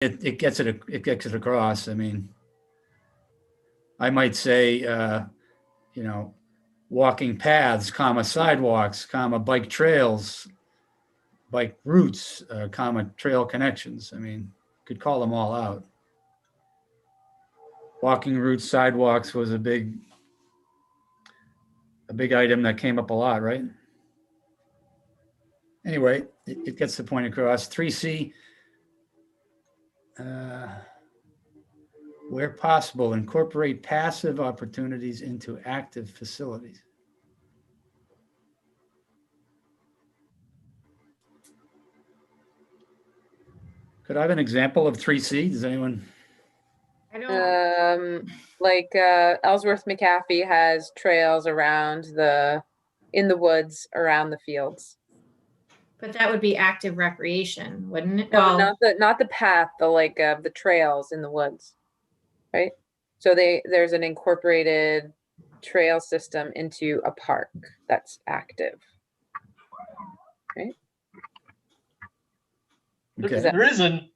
it gets it across. I mean, I might say, walking paths, comma, sidewalks, comma, bike trails, bike routes, comma, trail connections. I mean, could call them all out. Walking routes, sidewalks was a big item that came up a lot, right? Anyway, it gets the point across. 3C, where possible, incorporate passive opportunities into active facilities. Could I have an example of 3C? Does anyone? I don't. Like Ellsworth McAfee has trails around in the woods around the fields. But that would be active recreation, wouldn't it? No, not the path, the trails in the woods, right? So there's an incorporated trail system into a park that's active, right? Okay. There isn't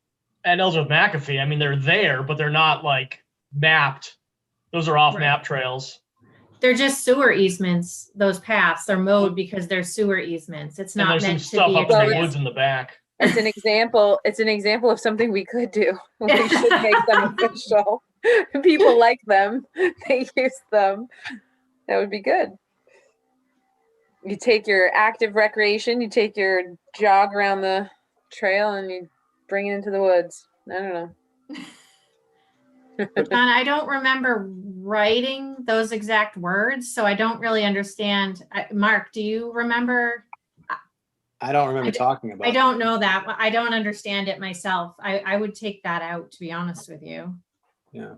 at Ellsworth McAfee. I mean, they're there, but they're not like mapped. Those are off-map trails. They're just sewer easements. Those paths are mowed because they're sewer easements. It's not and there's meant some to stuff be up a in the trail. woods in the back. It's an example. It's an example of something we could do. We should make them official. People like them. They use them. That would be good. You take your active recreation, you take your jog around the trail, and you bring it into the woods. I don't know. John, I don't remember writing those exact words, so I don't really understand. Mark, do you remember? I don't remember talking about it. I don't know that. I don't understand it myself. I would take that out, to be honest with you. Yeah,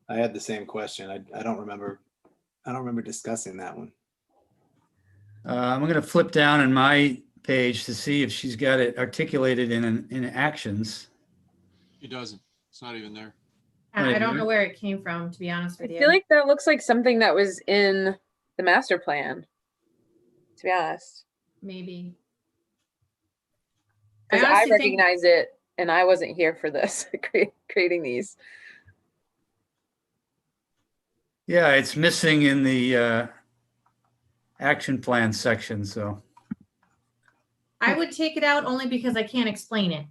I had the same question. I don't remember discussing that one. I'm going to flip down in my page to see if she's got it articulated in actions. It doesn't. It's not even there. I don't know where it came from, to be honest with you. I feel like that looks like something that was in the master plan, to be honest. Maybe. Because I recognize it, and I wasn't here for this, creating these. Yeah, it's missing in the action plan section, so. I would take it out only because I can't explain it.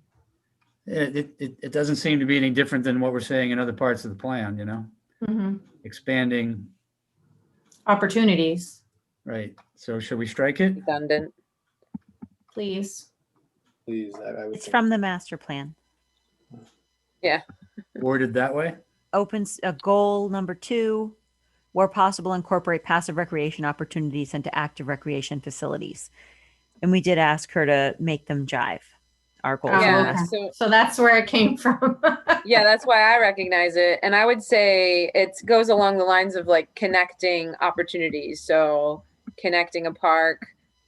It doesn't seem to be any different than what we're saying in other parts of the plan, Mm-hmm. Expanding. Opportunities. Right. So should we strike it? Redundant. Please. Please, I would It's think. from the master plan. Yeah. Worded that way? Opens goal number 2, where possible, incorporate passive recreation opportunities into active recreation facilities. And we did ask her to make them jive. Our goals. Yeah, so that's where it came from. Yeah, that's why I recognize it. And I would say it goes along the lines of like connecting opportunities. So connecting a park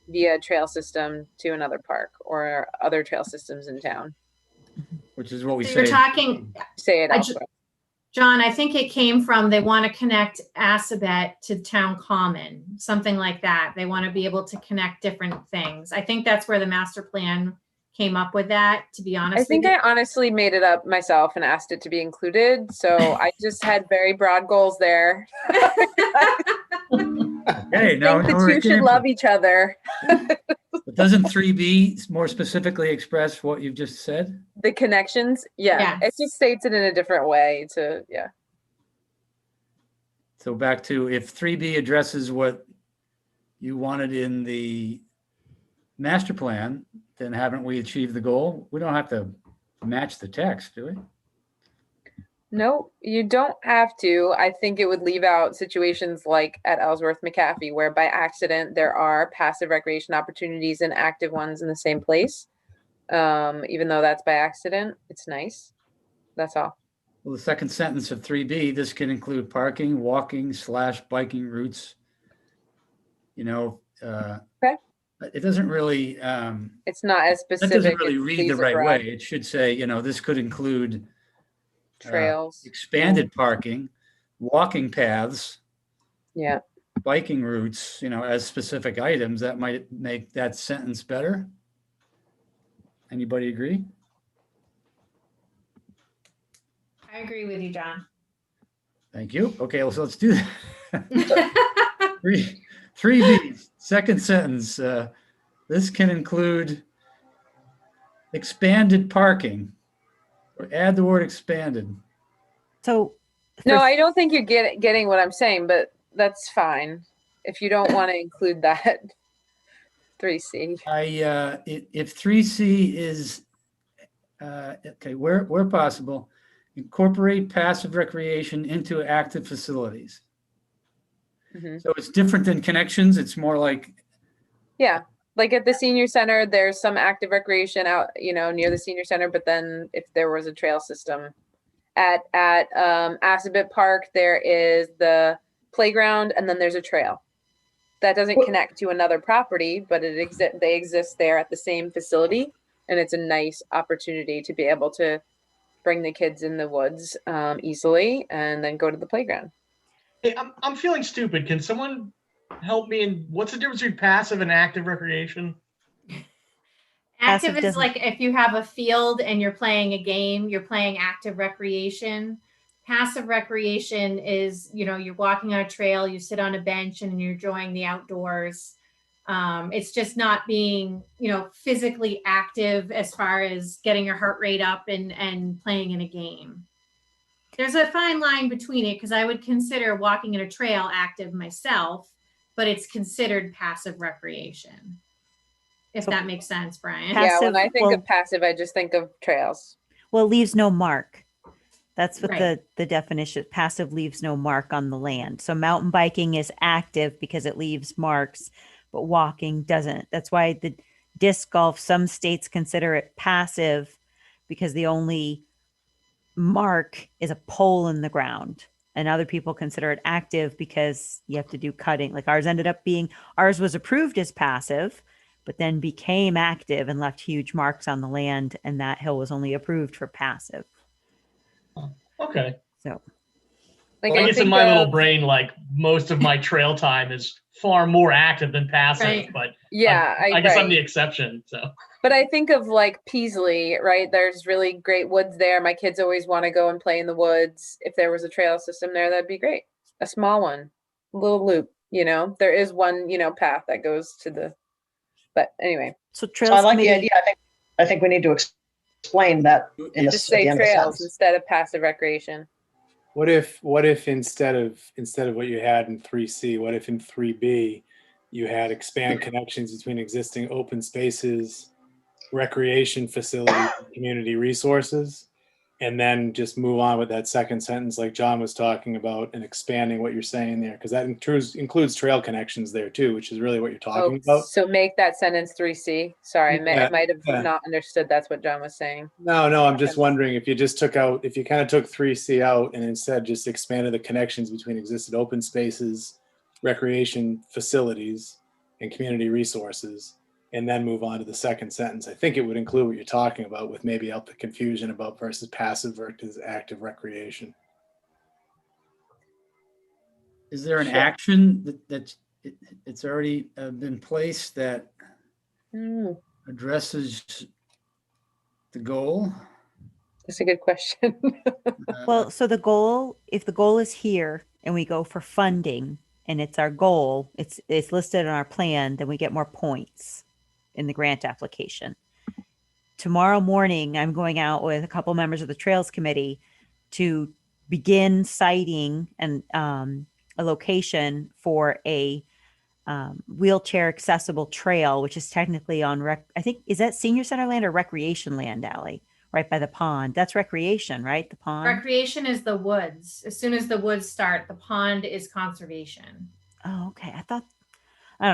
via trail system to another park or other trail systems in town. Which is what we So say. you're talking, Say it elsewhere. John, I think it came from, they want to connect Assabet to Town Common, something like that. They want to be able to connect different things. I think that's where the master plan came up with that, to be honest. I think I honestly made it up myself and asked it to be included. So I just had very broad goals there. Hey, no, the two should love each other. But doesn't 3B more specifically express what you've just said? The connections, yeah. Yes. It just states it in a different way yeah. So back to, if 3B addresses what you wanted in the master plan, then haven't we achieved the goal? We don't have to match the text, do we? No, you don't have to. I think it would leave out situations like at Ellsworth McAfee, where by accident there are passive recreation opportunities and active ones in the same place. Even though that's by accident, it's nice. That's all. Well, the second sentence of 3B, this can include parking, walking / biking routes. Okay. It doesn't really, It's not as specific. that doesn't really it read the leaves it right broad. way. It should say, this could include Trails. expanded parking, walking paths, Yeah. biking routes, as specific items. That might make that sentence better. Anybody agree? I agree with you, John. Thank you. Okay, so let's do that. 3B, second sentence. This can include expanded parking, or add the word expanded. So No, for- I don't think you're getting what I'm saying, but that's fine. If you don't want to include that 3C. If 3C is, okay, where possible, incorporate passive recreation into active facilities. Mhm. So it's different than connections. It's more like, Yeah, like at the senior center, there's some active recreation out, near the senior center, but then if there was a trail system. At Assabet Park, there is the playground and then there's a trail. That doesn't connect to another property, but they exist there at the same facility. And it's a nice opportunity to be able to bring the kids in the woods easily and then go to the playground. Hey, I'm feeling stupid. Can someone help me? And what's the difference between passive and active recreation? Active Passive is doesn't- like if you have a field and you're playing a game, you're playing active recreation. Passive recreation is, you're walking on a trail, you sit on a bench and you're enjoying the outdoors. It's just not being, physically active as far as getting your heart rate up and playing in a game. There's a fine line between it because I would consider walking in a trail active myself, but it's considered passive recreation. If So- that makes sense, Brian. Yeah, when Passive, I think well- of passive, I just think of trails. well, it leaves no mark. That's what Right. the definition. Passive leaves no mark on the land. So mountain biking is active because it leaves marks, but walking doesn't. That's why the disc golf, some states consider it passive because the only mark is a pole in the ground. And other people consider it active because you have to do cutting. Like ours was approved as passive, but then became active and left huge marks on the land. And that hill was only approved for passive. Okay. So Like I I guess in think my little of, brain, like most of my trail time is far more active than passive, Right. but yeah, I guess I'm right. the exception. So But I think of like Peasley, right? There's really great woods there. My kids always want to go and play in the woods. If there was a trail system there, that'd be great. A small one, a little loop, There is one, path that goes to the, but anyway, So So I Trails like the Committee, idea. I think we need to explain that in just at the say end of the trails sentence. instead of passive recreation. What if instead of what you had in 3C, what if in 3B you had expand connections between existing open spaces, recreation facilities, and community resources, and then just move on with that second sentence like John was talking about and expanding what you're saying there, because that includes trail connections there too, which is really what you're talking about. So make that sentence 3C. Sorry, I might have Yeah. not understood that's what John was saying. No, I'm just wondering if you just if you kind of took 3C out and instead just expanded the connections between existing open spaces, recreation facilities, and community resources, and then move on to the second sentence. I think it would include what you're talking about with maybe out the confusion about versus passive versus active recreation. is there an Sure. action it's already been placed that Hmm, addresses the goal? that's a good question. well, so if the goal is here and we go for funding and it's our goal, it's listed on our plan, then we get more points in the grant application. Tomorrow morning, I'm going out with a couple members of the Trails Committee to begin citing a location for a wheelchair accessible trail, which is technically on I think, is that senior center land or recreation land, Allie? Right by the pond. That's recreation, right? The pond. Recreation is the woods. As soon as the woods start, the pond is conservation. Oh, okay. I don't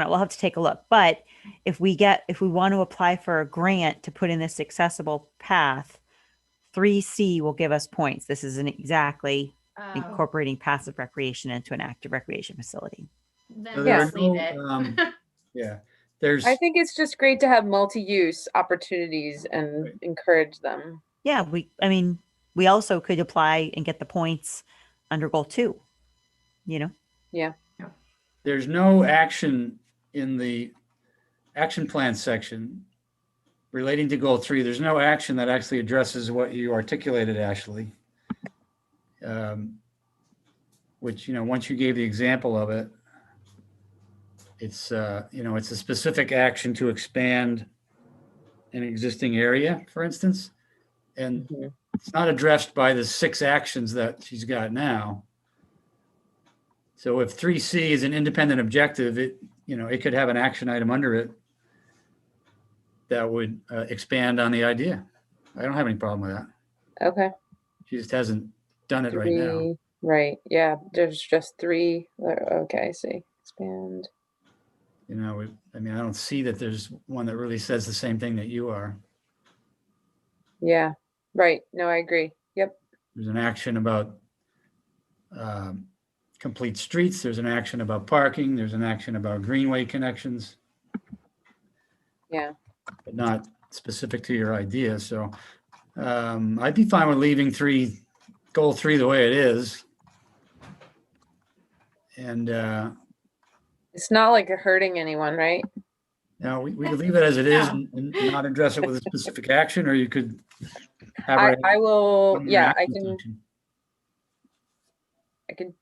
know. We'll have to take a look. But if we want to apply for a grant to put in this accessible path, 3C will give us points. This isn't exactly incorporating passive recreation into an active recreation facility. Then So there are just leave no, it. yeah, there's, I think it's just great to have multi-use opportunities and Right. encourage them. Yeah, we also could apply and get the points under goal 2, there's no action in the action plan section relating to goal 3. There's no action that actually addresses what you articulated, Ashley. which, once you gave the example of it, it's, it's a specific action to expand an existing area, for instance. And Mhm. it's not addressed by the 6 actions that she's got now. So if 3C is an independent objective, it could have an action item under it that would expand on the idea. I don't have any problem with that. Okay. She just hasn't done it right now. 3, right. Yeah, there's just 3. Okay, I see. Expand. I don't see that there's one that really says the same thing that you are. Yeah, right. No, I agree. Yep. There's an action about complete streets. There's an action about parking. There's an action about greenway connections, Yeah. but not specific to your idea. So I'd be fine with leaving goal 3 the way it is. And It's not like hurting anyone, right? now we could leave it as it is No. and not address it with a specific action, or you could have her I will, under yeah, action section. I can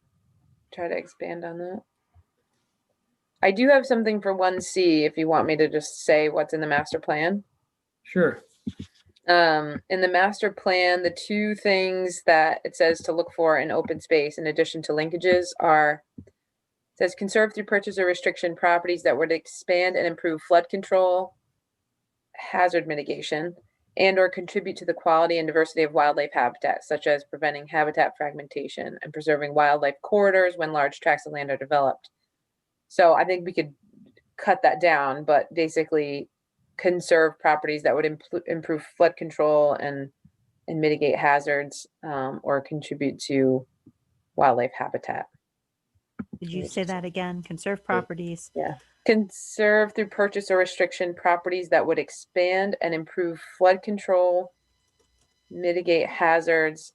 try to expand on that. I do have something for 1C if you want me to just say what's in the master plan. Sure. In the master plan, the 2 things that it says to look for in open space in addition to linkages are, it says conserve through purchase or restriction properties that would expand and improve flood control, hazard mitigation, and or contribute to the quality and diversity of wildlife habitat, such as preventing habitat fragmentation and preserving wildlife corridors when large tracts of land are developed. So I think we could cut that down, but basically conserve properties that would improve flood control and mitigate hazards, or contribute to wildlife habitat. Did you say that again? Conserve properties. Conserve through purchase or restriction properties that would expand and improve flood control, mitigate hazards,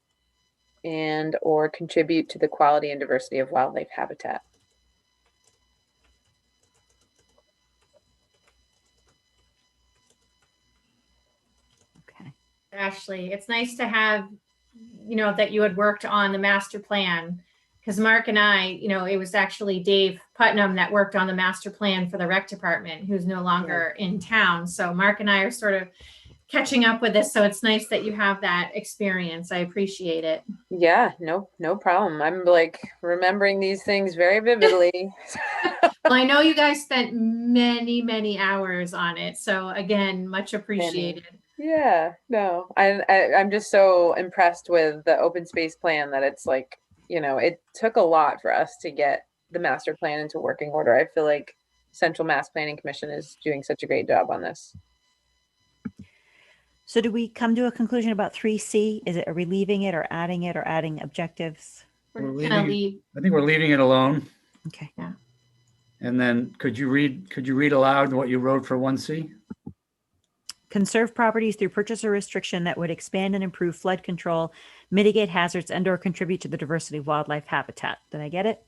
and or contribute to the quality and diversity of wildlife habitat. Okay. Ashley, it's nice to have, that you had worked on the master plan. Because Mark and I, it was actually Dave Putnam that worked on the master plan for the rec department, who's no longer in town. So Mark and I are sort of catching up with this. So it's nice that you have that experience. I appreciate it. Yeah, no problem. I'm like remembering these things very vividly. Well, I know you guys spent many, many hours on it. So again, much appreciated. Yeah, no, I'm just so impressed with the open space plan that it's like, it took a lot for us to get the master plan into working order. I feel like Central Mass Planning Commission is doing such a great job on this. So do we come to a conclusion about 3C? Are we leaving it or adding objectives? We're We're gonna leaving leave. I think we're leaving it alone. Okay. And then could you read aloud what you wrote for 1C? Conserve properties through purchase or restriction that would expand and improve flood control, mitigate hazards, and or contribute to the diversity of wildlife habitat. Did I get it?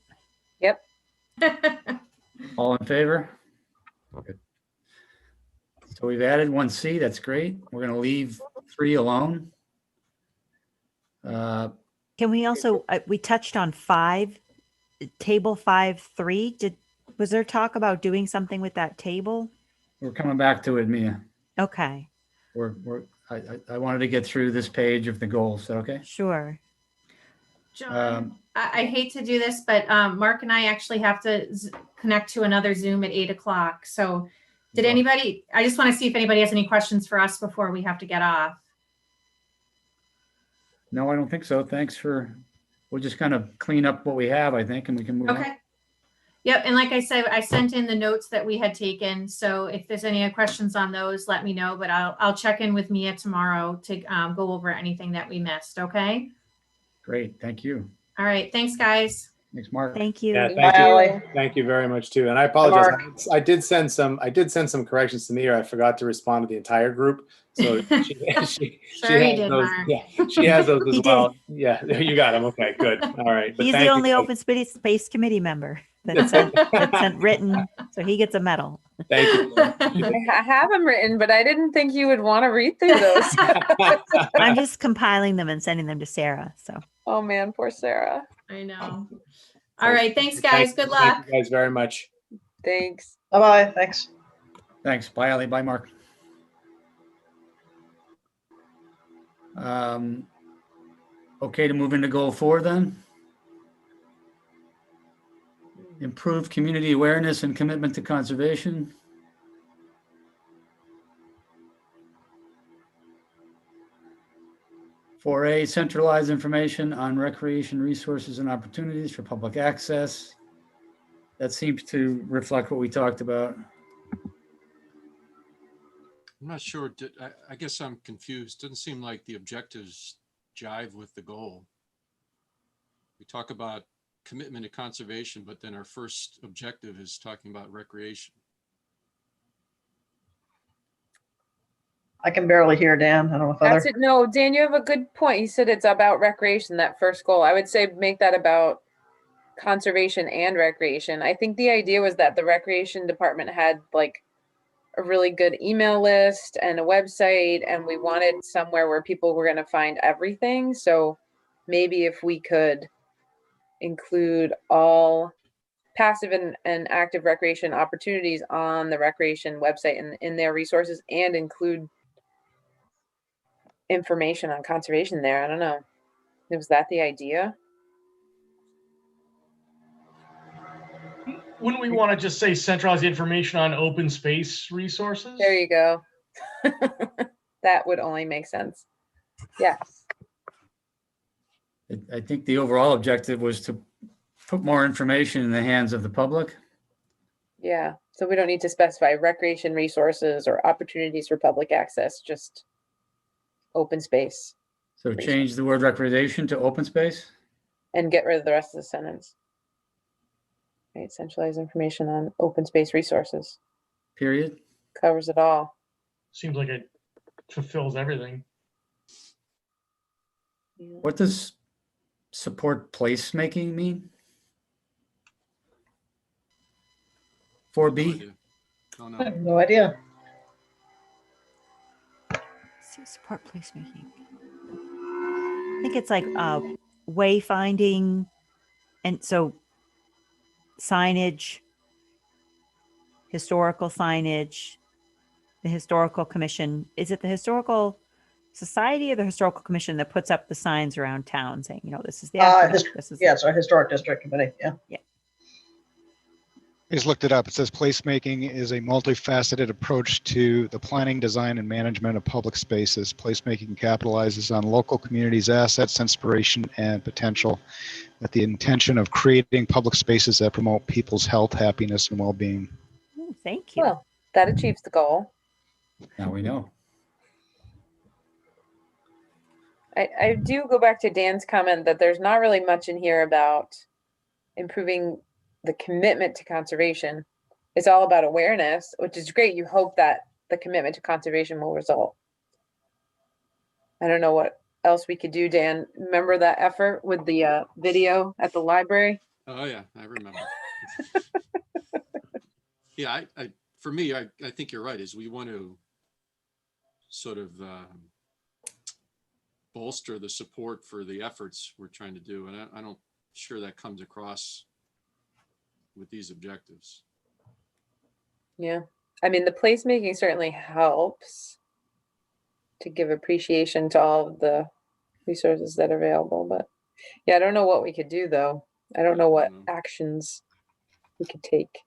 Yep. All in favor? Good. So we've added 1C. That's great. We're going to leave 3 alone. Can we also, we touched on 5, table 5.3. Was there talk about doing something with that table? We're coming back to it, Mia. Okay, I wanted to get through this page of the goals. Is that okay? sure. John, I hate to do this, but Mark and I actually have to connect to another Zoom at 8:00. So did anybody, I just want to see if anybody has any questions for us before we have to get off. No, I don't think so. We'll just kind of clean up what we have, I think, and we can move on. Okay. Yep. And like I said, I sent in the notes that we had taken. So if there's any questions on those, let me know, but I'll check in with Mia tomorrow to go over anything that we missed. Okay. Great. Thank you. All right. Thanks, guys. Thanks, Mark. Thank you. Yeah, Thank thank you. you. Thank you very much too. And I apologize. Mark. I did send some corrections to me, or I forgot to respond to the entire group. So she Sure you has did, those. Mark. Yeah, she has those He as well. Yeah, you got them. Okay, good. All right. But He's thank the you, only guys. open space committee member that's sent written, so he gets a medal. Thank you. I have them written, but I didn't think you would want to read through those. I'm just compiling them and sending them to Sarah. So Oh man, poor Sarah. I know. All right. Thanks, guys. Good luck. Thank you guys very much. Thanks. Bye-bye, thanks. Thanks. Bye, Ally. Bye, Mark. Okay to move into goal 4 then. Improve community awareness and commitment to conservation. For A, centralize information on recreation resources and opportunities for public access. That seems to reflect what we talked about. I'm not sure. I guess I'm confused. Doesn't seem like the objectives jive with the goal. We talk about commitment to conservation, but then our first objective is talking about recreation. I can barely hear Dan. I don't know if other. That's it. No, Dan, you have a good point. He said it's about recreation, that first goal. I would say make that about conservation and recreation. I think the idea was that the recreation department had like a really good email list and a website, and we wanted somewhere where people were going to find everything. So maybe if we could include all passive and active recreation opportunities on the recreation website and in their resources, and include information on conservation there. I don't know. Was that the idea? Wouldn't we want to just say centralize the information on open space resources? There you go. That would only make sense. Yes. I think the overall objective was to put more information in the hands of the public. Yeah. So we don't need to specify recreation resources or opportunities for public access, just open space, So change the word recreation to open space. and get rid of the rest of the sentence. Right. Centralize information on open space resources. Period. Covers it all. Seems like it fulfills everything. Yeah. What does support placemaking mean? 4B? No, I no. have no idea. Support placemaking. I think it's like wayfinding, and so signage, historical signage, the historical commission. Is it the historical society or the historical commission that puts up the signs around town saying, you know, this is the aqueduct, this is Yeah, it's our historic district committee, yeah. I just looked it up. It says placemaking is a multifaceted approach to the planning, design, and management of public spaces. Placemaking capitalizes on local communities' assets, inspiration, and potential with the intention of creating public spaces that promote people's health, happiness, and well-being. Oh, thank you. Well, that achieves the goal. Now we know. I do go back to Dan's comment that there's not really much in here about improving the commitment to conservation. It's all about awareness, which is great. You hope that the commitment to conservation will result. I don't know what else we could do, Dan. Remember that effort with the video at the library? Oh yeah, I remember. Yeah, for me, I think you're right. Is we want to sort of bolster the support for the efforts we're trying to do, and I don't sure that comes across with these objectives. Yeah. I mean, the placemaking certainly helps to give appreciation to all of the resources that are available. But yeah, I don't know what we could do though. I don't know what actions we could take.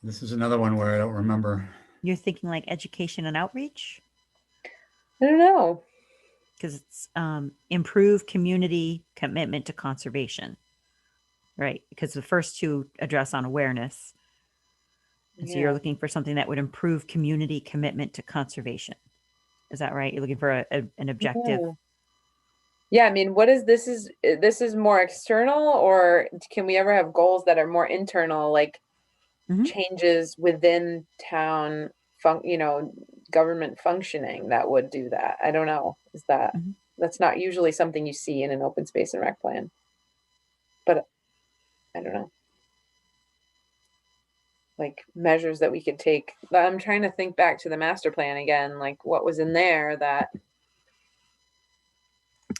This is another one where I don't remember. You're thinking like education and outreach? I don't know. Because it's improve community commitment to conservation. Right. Because the first two address on awareness. And so Yeah. you're looking for something that would improve community commitment to conservation. Is that right? You're looking for an objective. Yeah, I mean, what is this is more external, or can we ever have goals that are more internal, like Mhm. changes within town government functioning that would do that? I don't know. Is that Mhm. that's not usually something you see in an open space and rec plan. But I don't know. Like measures that we could take. I'm trying to think back to the master plan again, like what was in there that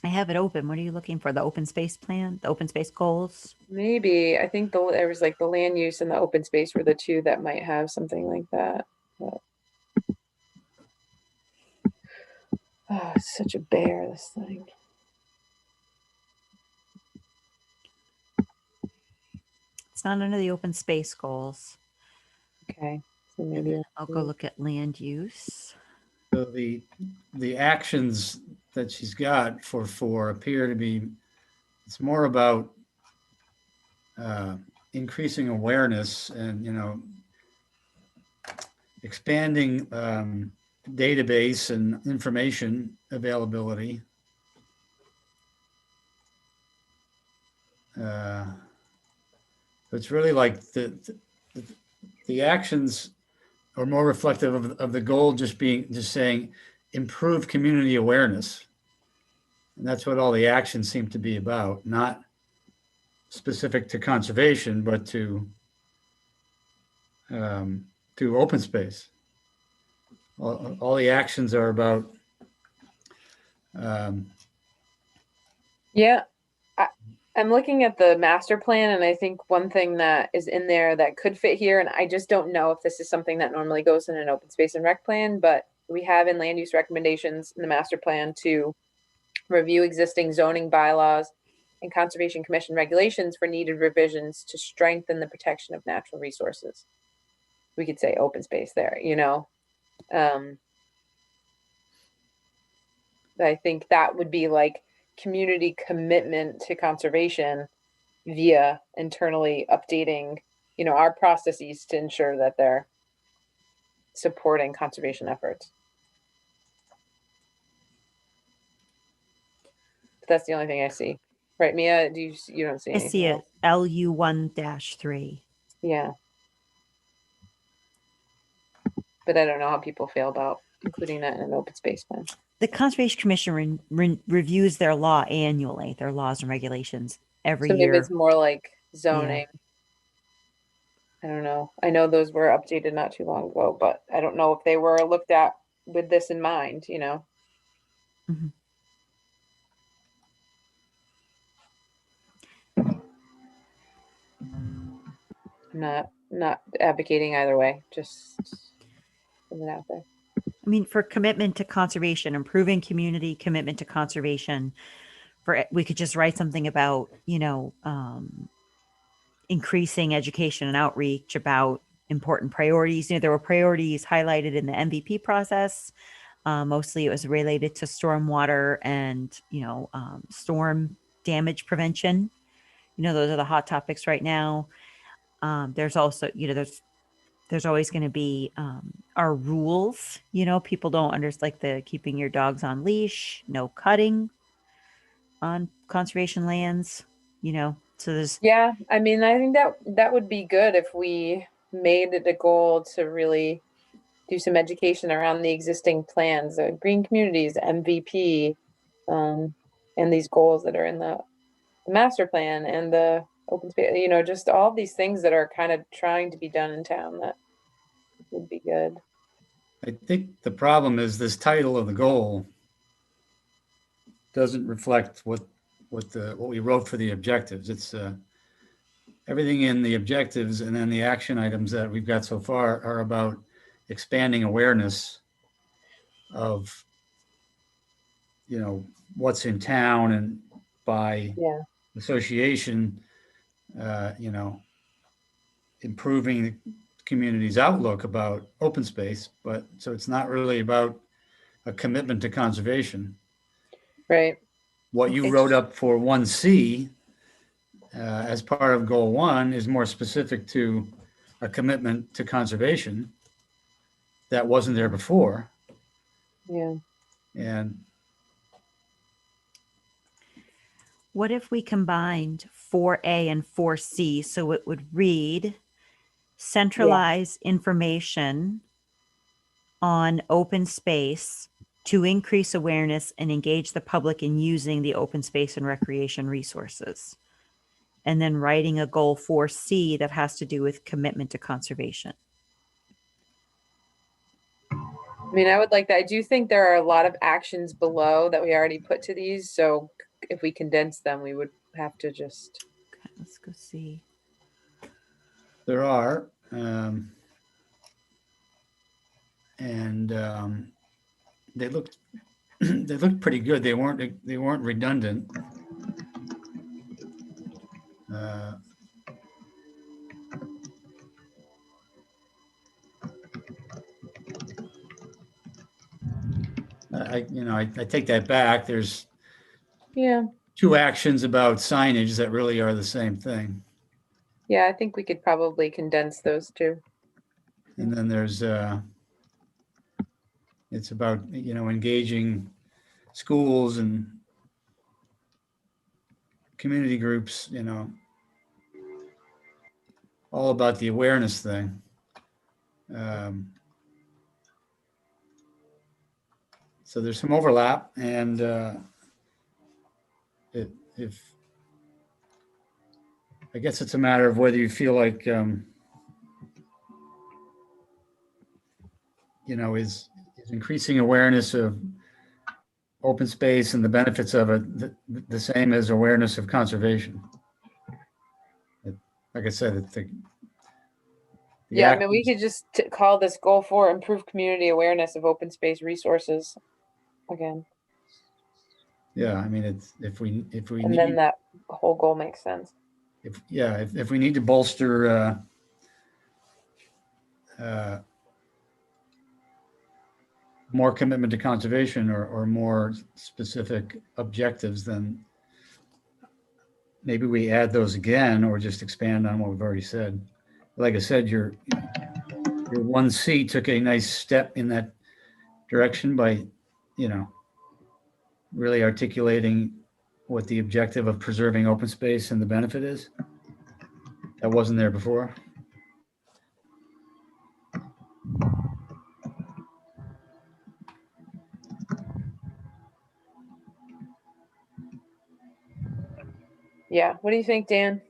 I have it open. What are you looking for? The open space plan, the open space goals? Maybe, I think there was like the land use and the open space were the two that might have something like that. But, oh, it's such a bear, this thing. It's not under the open space goals. Okay, so maybe I'll go look at land use. So the actions that she's got for 4 appear to be, it's more about increasing awareness and, expanding database and information availability. It's really like the actions are more reflective of the goal just saying improve community awareness. And that's what all the actions seem to be about, not specific to conservation, but to open space. All the actions are about Yeah, I'm looking at the master plan, and I think one thing that is in there that could fit here, and I just don't know if this is something that normally goes in an open space and rec plan, but we have in land use recommendations in the master plan to review existing zoning bylaws and conservation commission regulations for needed revisions to strengthen the protection of natural resources. We could say open space there, I think that would be like community commitment to conservation via internally updating, our processes to ensure that they're supporting conservation efforts. That's the only thing I see. Right, Mia? You don't see I anything see else? it LU1-3. Yeah. But I don't know how people feel about including that in an open space plan. The Conservation Commission reviews their law annually, their laws and regulations every So maybe year. it's more like zoning. I don't know. I know those were updated not too long ago, but I don't know if they were looked at with this in mind, Mhm. I'm not advocating either way, just putting it out there. I mean, for commitment to conservation, improving community commitment to conservation, we could just write something about, increasing education and outreach about important priorities. There were priorities highlighted in the MVP process. Mostly it was related to stormwater and, storm damage prevention. Those are the hot topics right now. There's also, there's always going to be our rules. People don't understand, like the keeping your dogs on leash, no cutting on conservation lands. So there's Yeah, I mean, I think that would be good if we made it a goal to really do some education around the existing plans, green communities, MVP, and these goals that are in the master plan and the open space, just all these things that are kind of trying to be done in town that would be good. I think the problem is this title of the goal doesn't reflect what we wrote for the objectives. It's everything in the objectives, and then the action items that we've got so far are about expanding awareness of what's in town, and by Yeah. association, improving the community's outlook about open space. But so it's not really about a commitment to conservation. Right. What you wrote up for 1C as part of goal 1 is more specific to a commitment to conservation that wasn't there before. Yeah. And what if we combined 4A and 4C so it would read centralize information on open space to increase awareness and engage the public in using the open space and recreation resources. And then writing a goal 4C that has to do with commitment to conservation. I mean, I would like that. I do think there are a lot of actions below that we already put to these. So if we condense them, we would have to just, Okay, let's go see. There are, and they looked they looked pretty good. They weren't redundant. Uh, I take that back. There's yeah. 2 actions about signage that really are the same thing. Yeah, I think we could probably condense those two. And then there's, it's about, engaging schools and community groups, all about the awareness thing. So there's some overlap, and if I guess it's a matter of whether you feel like, is increasing awareness of open space and the benefits of it the same as awareness of conservation. Like I said, Yeah, I mean, we could just call this goal 4, improve community awareness of open space resources again. Yeah, I mean, if we And need, then that whole goal makes sense. if we need to bolster more commitment to conservation or more specific objectives, then maybe we add those again or just expand on what we've already said. Like I said, your 1C took a nice step in that direction by, really articulating what the objective of preserving open space and the benefit is. That wasn't there before. Yeah. What do you think, Dan?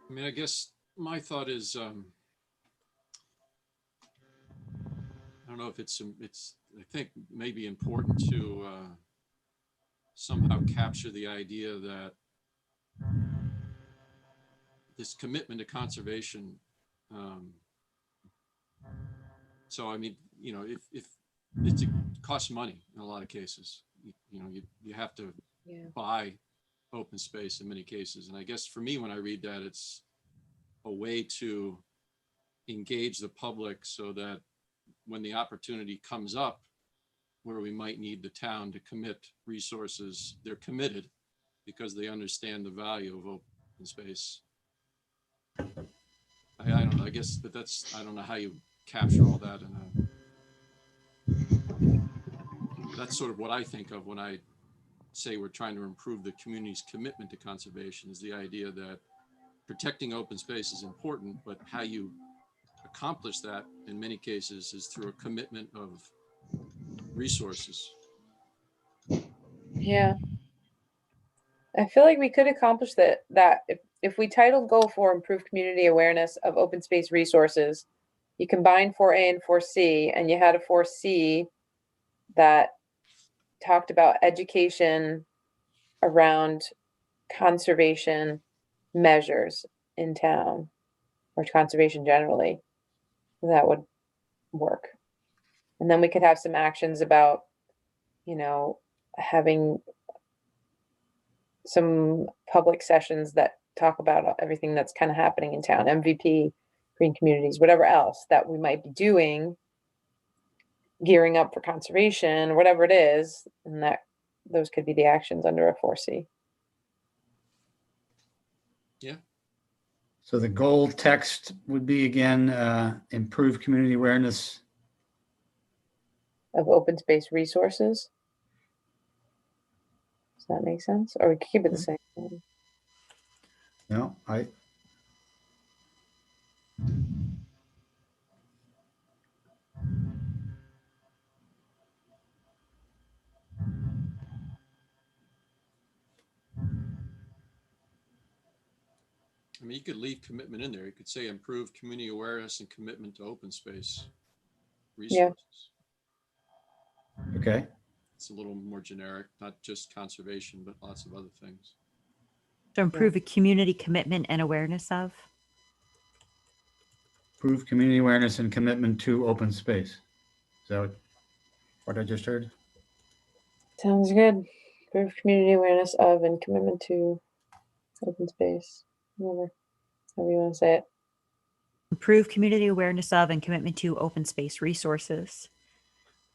I mean, I guess my thought is, I don't know if it's, I think maybe important to somehow capture the idea that this commitment to conservation. So, I mean, if it costs money in a lot of cases, you have to buy open space in many cases. And I guess for me, when I read that, it's a way to engage the public so that when the opportunity comes up where we might need the town to commit resources, they're committed because they understand the value of open space. I don't know, I guess, but I don't know how you capture all that that's sort of what I think of when I say we're trying to improve the community's commitment to conservation, is the idea that protecting open space is important, but how you accomplish that in many cases is through a commitment of resources. Yeah. I feel like we could accomplish that if we titled goal 4, improve community awareness of open space resources, you combine 4A and 4C, and you had a 4C that talked about education around conservation measures in town, or conservation generally. That would work. And then we could have some actions about, having some public sessions that talk about everything that's kind of happening in town, MVP, green communities, whatever else that we might be doing, gearing up for conservation, whatever it is, and those could be the actions under a 4C. Yeah. So the goal text would be, again, improve community awareness Of open space resources. Does that make sense? Or we could keep it the same. No, I mean, you could leave commitment in there. You could say improve community awareness and commitment to open space. resources. Okay. It's a little more generic, not just conservation, but lots of other things. To improve a community commitment and awareness of. Improve community awareness and commitment to open space. Is that what I just heard? Sounds good. Improve community awareness of and commitment to open space. Whatever. However you want to say it. Improve community awareness of and commitment to open space resources.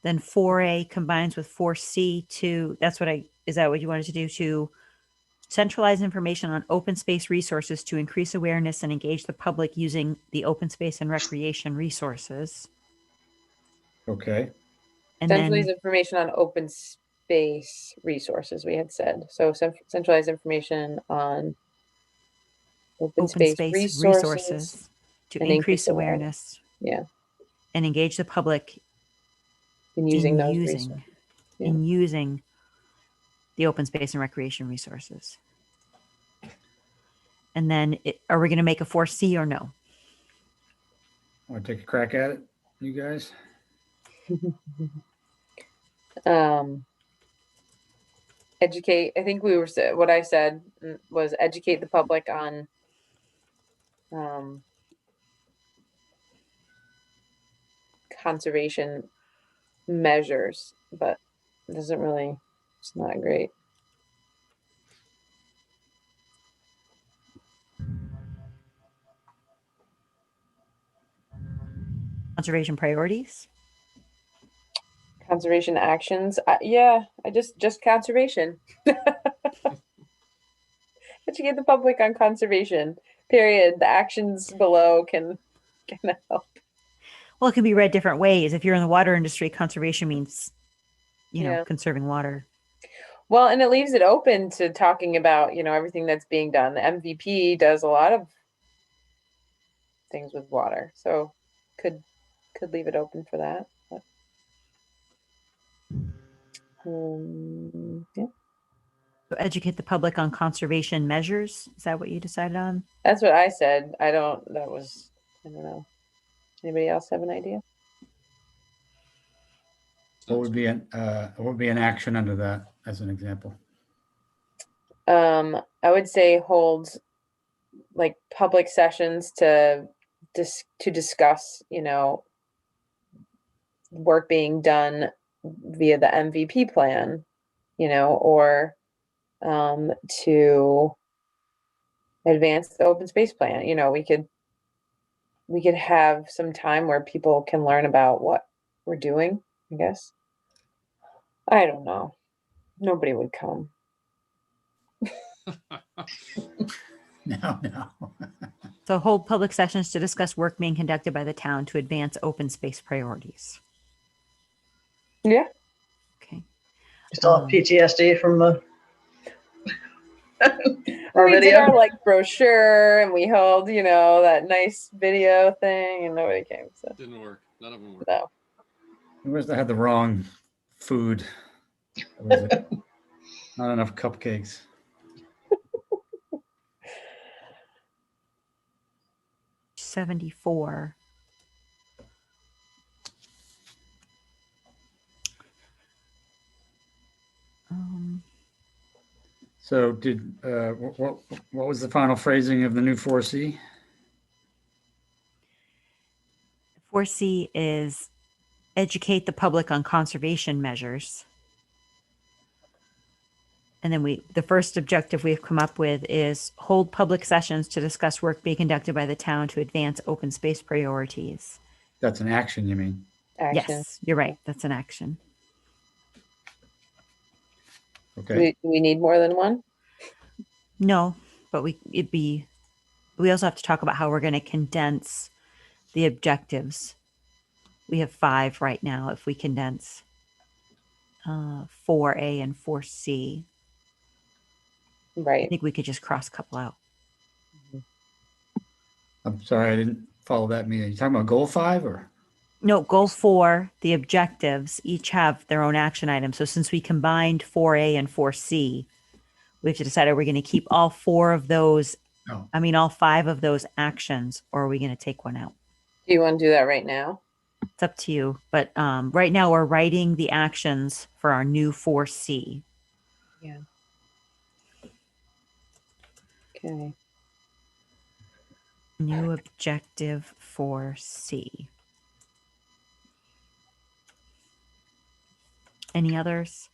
Then 4A combines with 4C to, is that what you wanted to do? To centralize information on open space resources to increase awareness and engage the public using the open space and recreation resources. Okay. And Centralize then information on open space resources, we had said. So centralize information on open space resources to and increase awareness. Yeah. And engage the public in using those using resources. in using the open space and recreation resources. And then are we going to make a 4C or no? Want to take a crack at it, you guys? Educate. I think what I said was educate the public on conservation measures, but it doesn't really, it's not great. Conservation priorities. Conservation actions. Yeah, I just conservation. Educate the public on conservation. Period. The actions below can help. Well, it can be read different ways. If you're in the water industry, conservation means, Yeah. conserving water. Well, and it leaves it open to talking about, everything that's being done. The MVP does a lot of things with water, so could leave it open for that. But, yeah. So educate the public on conservation measures. Is that what you decided on? That's what I said. I don't know. Anybody else have an idea? What would be an action under that as an example? I would say hold like public sessions to discuss, work being done via the MVP plan, or to advance the open space plan. We could have some time where people can learn about what we're doing, I guess. I don't know. Nobody would come. No. So hold public sessions to discuss work being conducted by the town to advance open space priorities. Yeah. Okay. Still have PTSD from the our We did video. our brochure and we held, that nice video thing and nobody came. So Didn't work. None of them worked. no. Who was that had the wrong food? What was it? Not enough cupcakes. $74. So did what was the final phrasing of the new 4C? 4C is educate the public on conservation measures. And then the first objective we've come up with is hold public sessions to discuss work being conducted by the town to advance open space priorities. That's an action, you mean? Action. Yes, you're right. That's an action. Okay. We need more than one? No, but we also have to talk about how we're going to condense the objectives. We have 5 right now. If we condense 4A and 4C, I Right. think we could just cross couple out. I'm sorry, I didn't follow that meeting. You talking about goal 5 or? No, goal 4, the objectives each have their own action items. So since we combined 4A and 4C, we have to decide, are we going to keep all 4 of those? No. I mean, all 5 of those actions, or are we going to take one out? Do you want to do that right now? It's up to you. But right now we're writing the actions for our new 4C. Yeah. Okay. New objective 4C. Any others?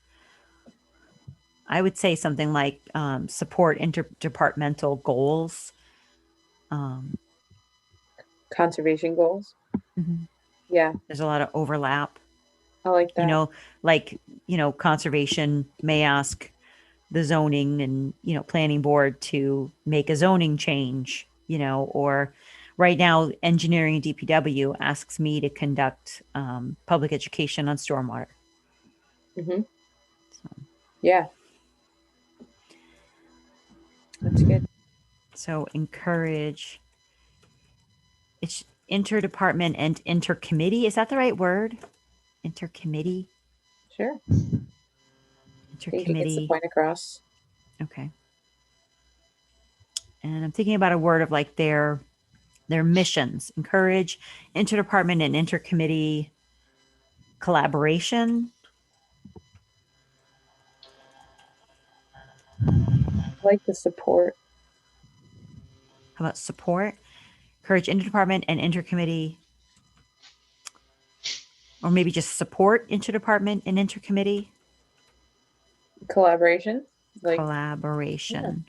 I would say something like support interdepartmental goals. Conservation goals. Mhm. Yeah, There's a lot of overlap. I like that. Conservation may ask the zoning and, planning board to make a zoning change, or right now, engineering and DPW asks me to conduct public education on stormwater. Hmm. So, Yeah. That's good. so encourage. It's interdepartment and intercommittee. Is that the right word? Intercommittee? Sure. I think it gets the Intercommittee. point across. Okay. And I'm thinking about a word of like their missions. Encourage interdepartment and intercommittee collaboration. I like the support. How about support? Encourage interdepartment and intercommittee, or maybe just support interdepartment and intercommittee Collaboration. Like, collaboration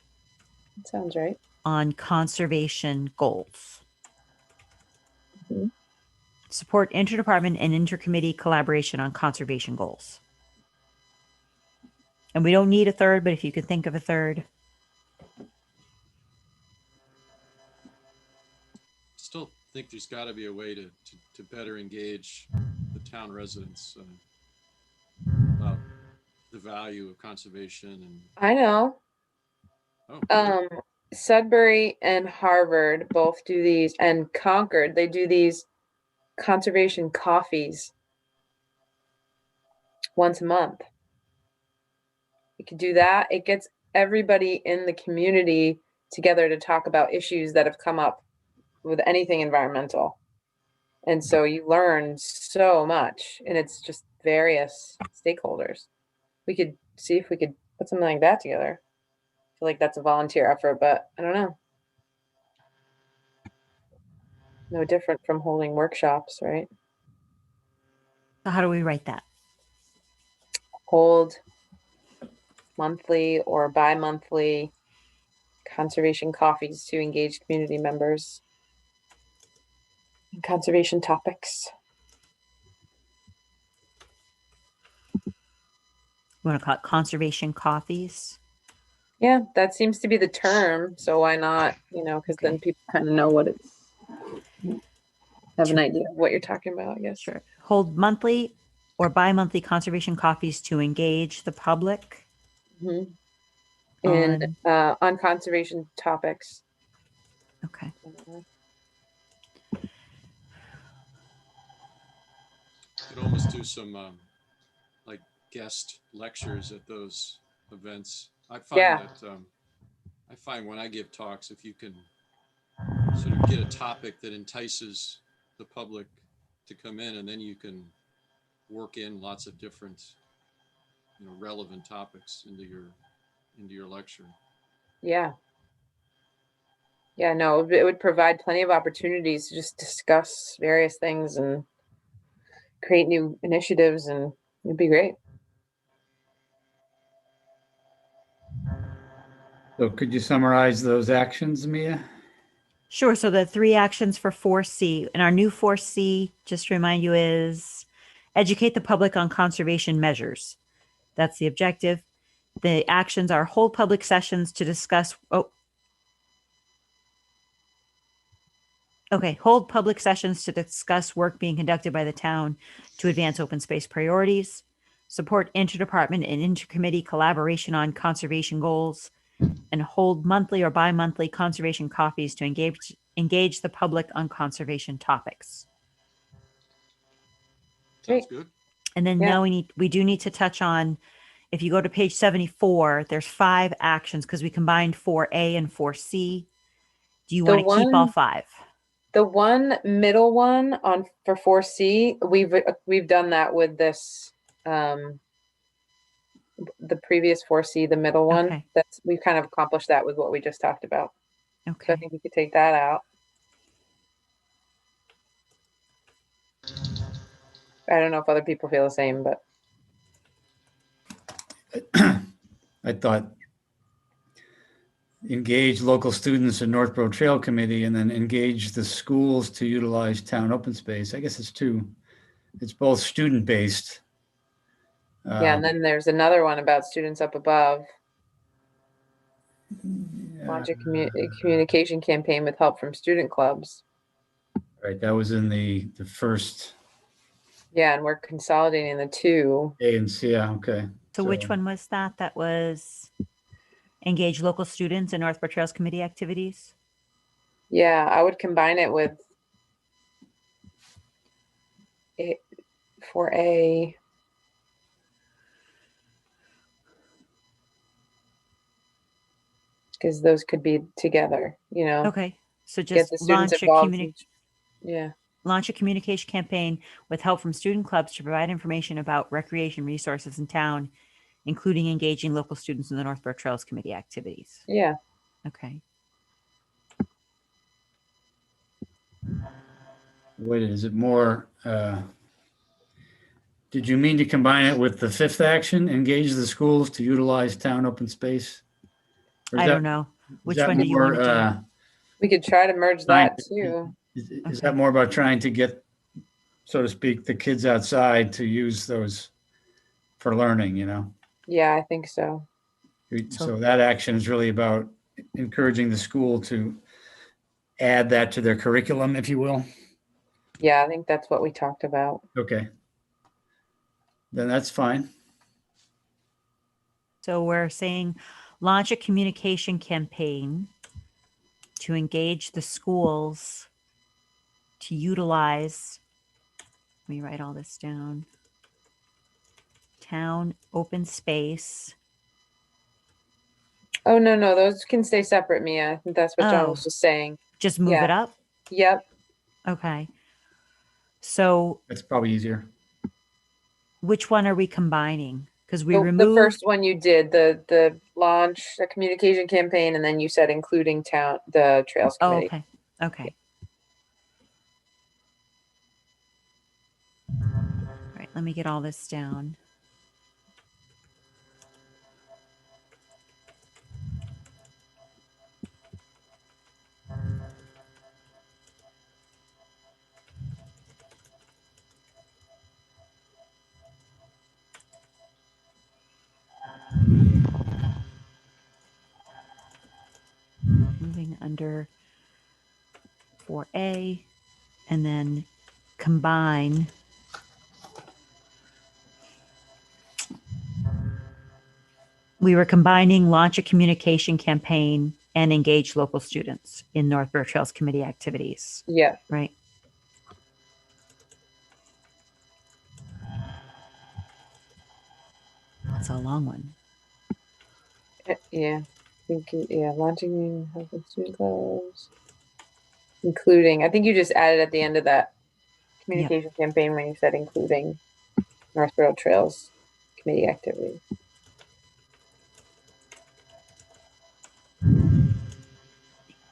that sounds right. on conservation goals. Mhm. Support interdepartment and intercommittee collaboration on conservation goals. And we don't need a third, but if you can think of a third. Still think there's got to be a way to better engage the town residents about the value of conservation and, I know. oh, really? Sudbury and Harvard both do these, and Concord, they do these conservation coffees once a month. You could do that. It gets everybody in the community together to talk about issues that have come up with anything environmental. And so you learn so much, and it's just various stakeholders. We could see if we could put something like that together. I feel like that's a volunteer effort, but I don't know. No different from holding workshops, right? So how do we write that? Hold monthly or bi-monthly conservation coffees to engage community members in conservation topics. You want to call it conservation coffees? Yeah, that seems to be the term. So why not, because then Okay. people kind of know what it's, have an idea of what you're talking about, I guess. Sure. Hold monthly or bi-monthly conservation coffees to engage the public Mhm. In on. on conservation topics. Okay. Could almost do some like guest lectures at those events. I find Yeah. that I find when I give talks, if you can sort of get a topic that entices the public to come in, and then you can work in lots of different, relevant topics into your lecture. Yeah. Yeah, no, it would provide plenty of opportunities to just discuss various things and create new initiatives, and it'd be great. So could you summarize those actions, Mia? Sure. So the 3 actions for 4C, and our new 4C, just to remind you, is educate the public on conservation measures. That's the objective. The actions are hold public sessions to discuss. Hold public sessions to discuss work being conducted by the town to advance open space priorities. Support interdepartment and intercommittee collaboration on conservation goals, and hold monthly or bi-monthly conservation coffees to engage the public on conservation topics. Sounds Great. good. And then Yeah. now we do need to touch on, if you go to page 74, there's 5 actions because we combined 4A and 4C. Do you The want to keep all one- 5? The one middle one on for 4C, we've done that with this, the previous 4C, the middle one. Okay. We've kind of accomplished that with what we just talked about. So I Okay. think we could take that out. I don't know if other people feel the same, but I thought engage local students in Northborough Trail Committee and then engage the schools to utilize town open space. I guess it's both student-based. yeah, and then there's another one about students up above. Launch a communication campaign with help from student clubs. Right, that was in the first Yeah, and we're consolidating the two. A and C, yeah, okay. So which one was that? That was engage local students in Northborough Trails Committee activities? Yeah, I would combine it with 4A. Because those could be together, you know. Okay. So Get just the students involved. Yeah. launch a communication campaign with help from student clubs to provide information about recreation resources in town, including engaging local students in the Northborough Trails Committee activities. Yeah. Okay. Wait, is it more, did you mean to combine it with the fifth action, engage the schools to utilize town open space? Or is I that- don't know. is Which that one do you want to do? more, We could try to merge Trying that to- too. Is Okay. that more about trying to get, so to speak, the kids outside to use those for learning, you know? Yeah, I think so. So that action is really about encouraging the school to add that to their curriculum, if you will. Yeah, I think that's what we talked about. Okay. Then that's fine. So we're saying launch a communication campaign to engage the schools to utilize, let me write all this down, town open space. Oh, no, those can stay separate, Mia. I think that's what John was just saying. Just move Yeah. it up? Yep. Okay. So That's probably easier. which one are we combining? Because we The removed, first one you did, the launch a communication campaign, and then you said including the Trails oh, Committee. okay. Okay. All right, let me get all this down. Moving under 4A and then combine we were combining launch a communication campaign and engage local students in Northborough Trails Committee activities, Yeah. right? That's a long one. Yeah. Yeah, launching health and student clubs. Including, I think you just added at the end of that communication campaign when you said including Northborough Trails Committee activity.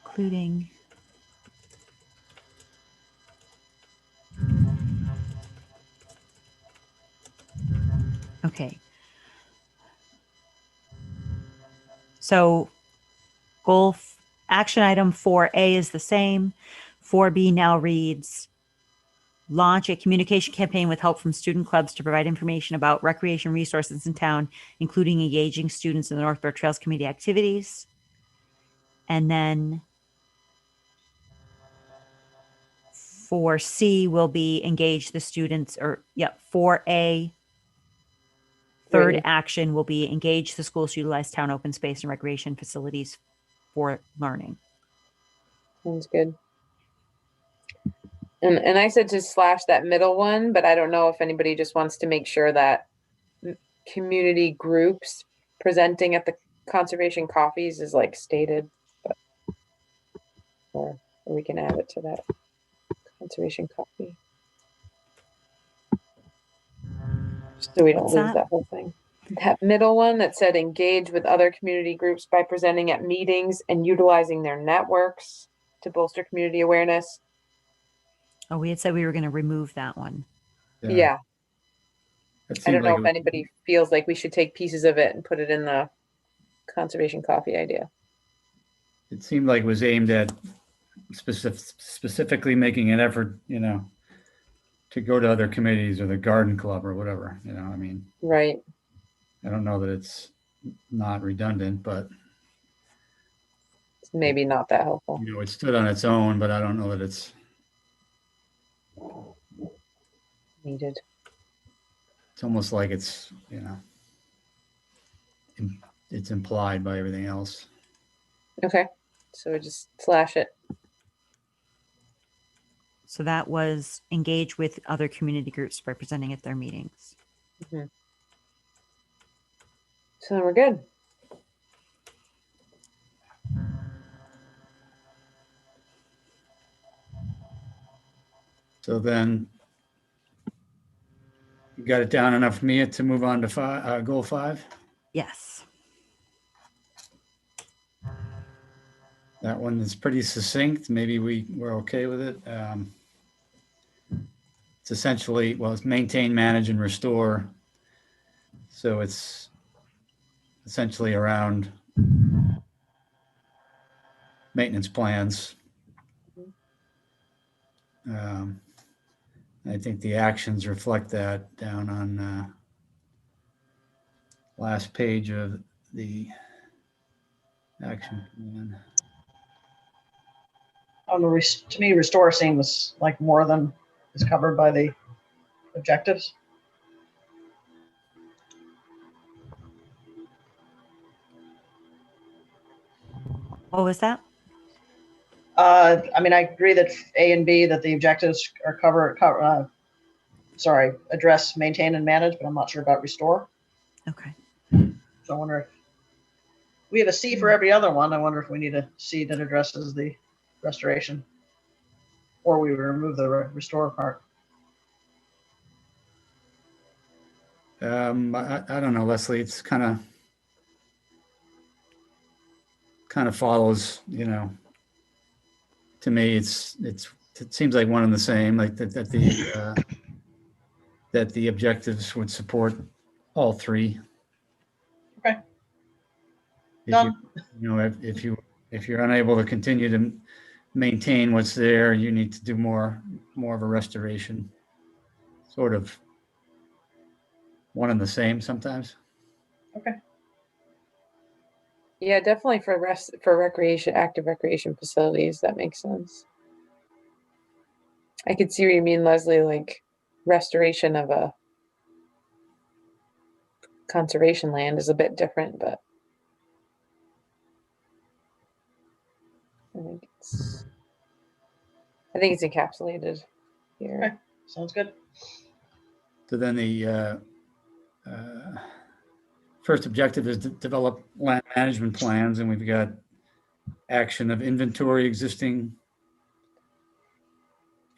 Including okay. So action item 4A is the same. 4B now reads launch a communication campaign with help from student clubs to provide information about recreation resources in town, including engaging students in the Northborough Trails Committee activities. And then 4C will be engage the students, or 4A, third Great. action will be engage the schools to utilize town open space and recreation facilities for learning. Sounds good. And I said to slash that middle one, but I don't know if anybody just wants to make sure that community groups presenting at the conservation coffees is like stated, but or we can add it to that. Conservation copy. So we don't What's lose that? that whole thing. That middle one that said engage with other community groups by presenting at meetings and utilizing their networks to bolster community awareness. Oh, we had said we were going to remove that one. Yeah. That I seemed don't know like if anybody feels like we should take pieces of it and put it in the conservation coffee idea. it seemed like it was aimed at specifically making an effort, to go to other committees or the garden club or whatever, I mean, Right. I don't know that it's not redundant, but It's maybe not that helpful. it stood on its own, but I don't know that it's Needed. almost like it's, it's implied by everything else. Okay. So we just slash it. So that was engage with other community groups representing at their meetings. So then we're good. So then you got it down enough, Mia, to move on to goal 5. Yes. That one is pretty succinct. Maybe we're okay with it. It's essentially, it's maintain, manage, and restore. So it's essentially around maintenance plans. I think the actions reflect that down on last page of the action plan. To me, restore seems like more than is covered by the objectives. What was that? I mean, I agree that A and B, that the objectives are address, maintain, and manage, but I'm not sure about restore. Okay. So I wonder if we have a C for every other one. I wonder if we need a C that addresses the restoration, or we remove the restore part. I don't know, Leslie. It's kind of follows, to me, it seems like one and the same, like that the objectives would support all 3. Okay. If Done. if you're unable to continue to maintain what's there, you need to do more of a restoration. Sort of one and the same sometimes. Okay. Yeah, definitely for recreation, active recreation facilities. That makes sense. I could see what you mean, Leslie, like restoration of a conservation land is a bit different, but I think it's encapsulated here. Okay. Sounds good. So then the first objective is to develop land management plans, and we've got action of inventory existing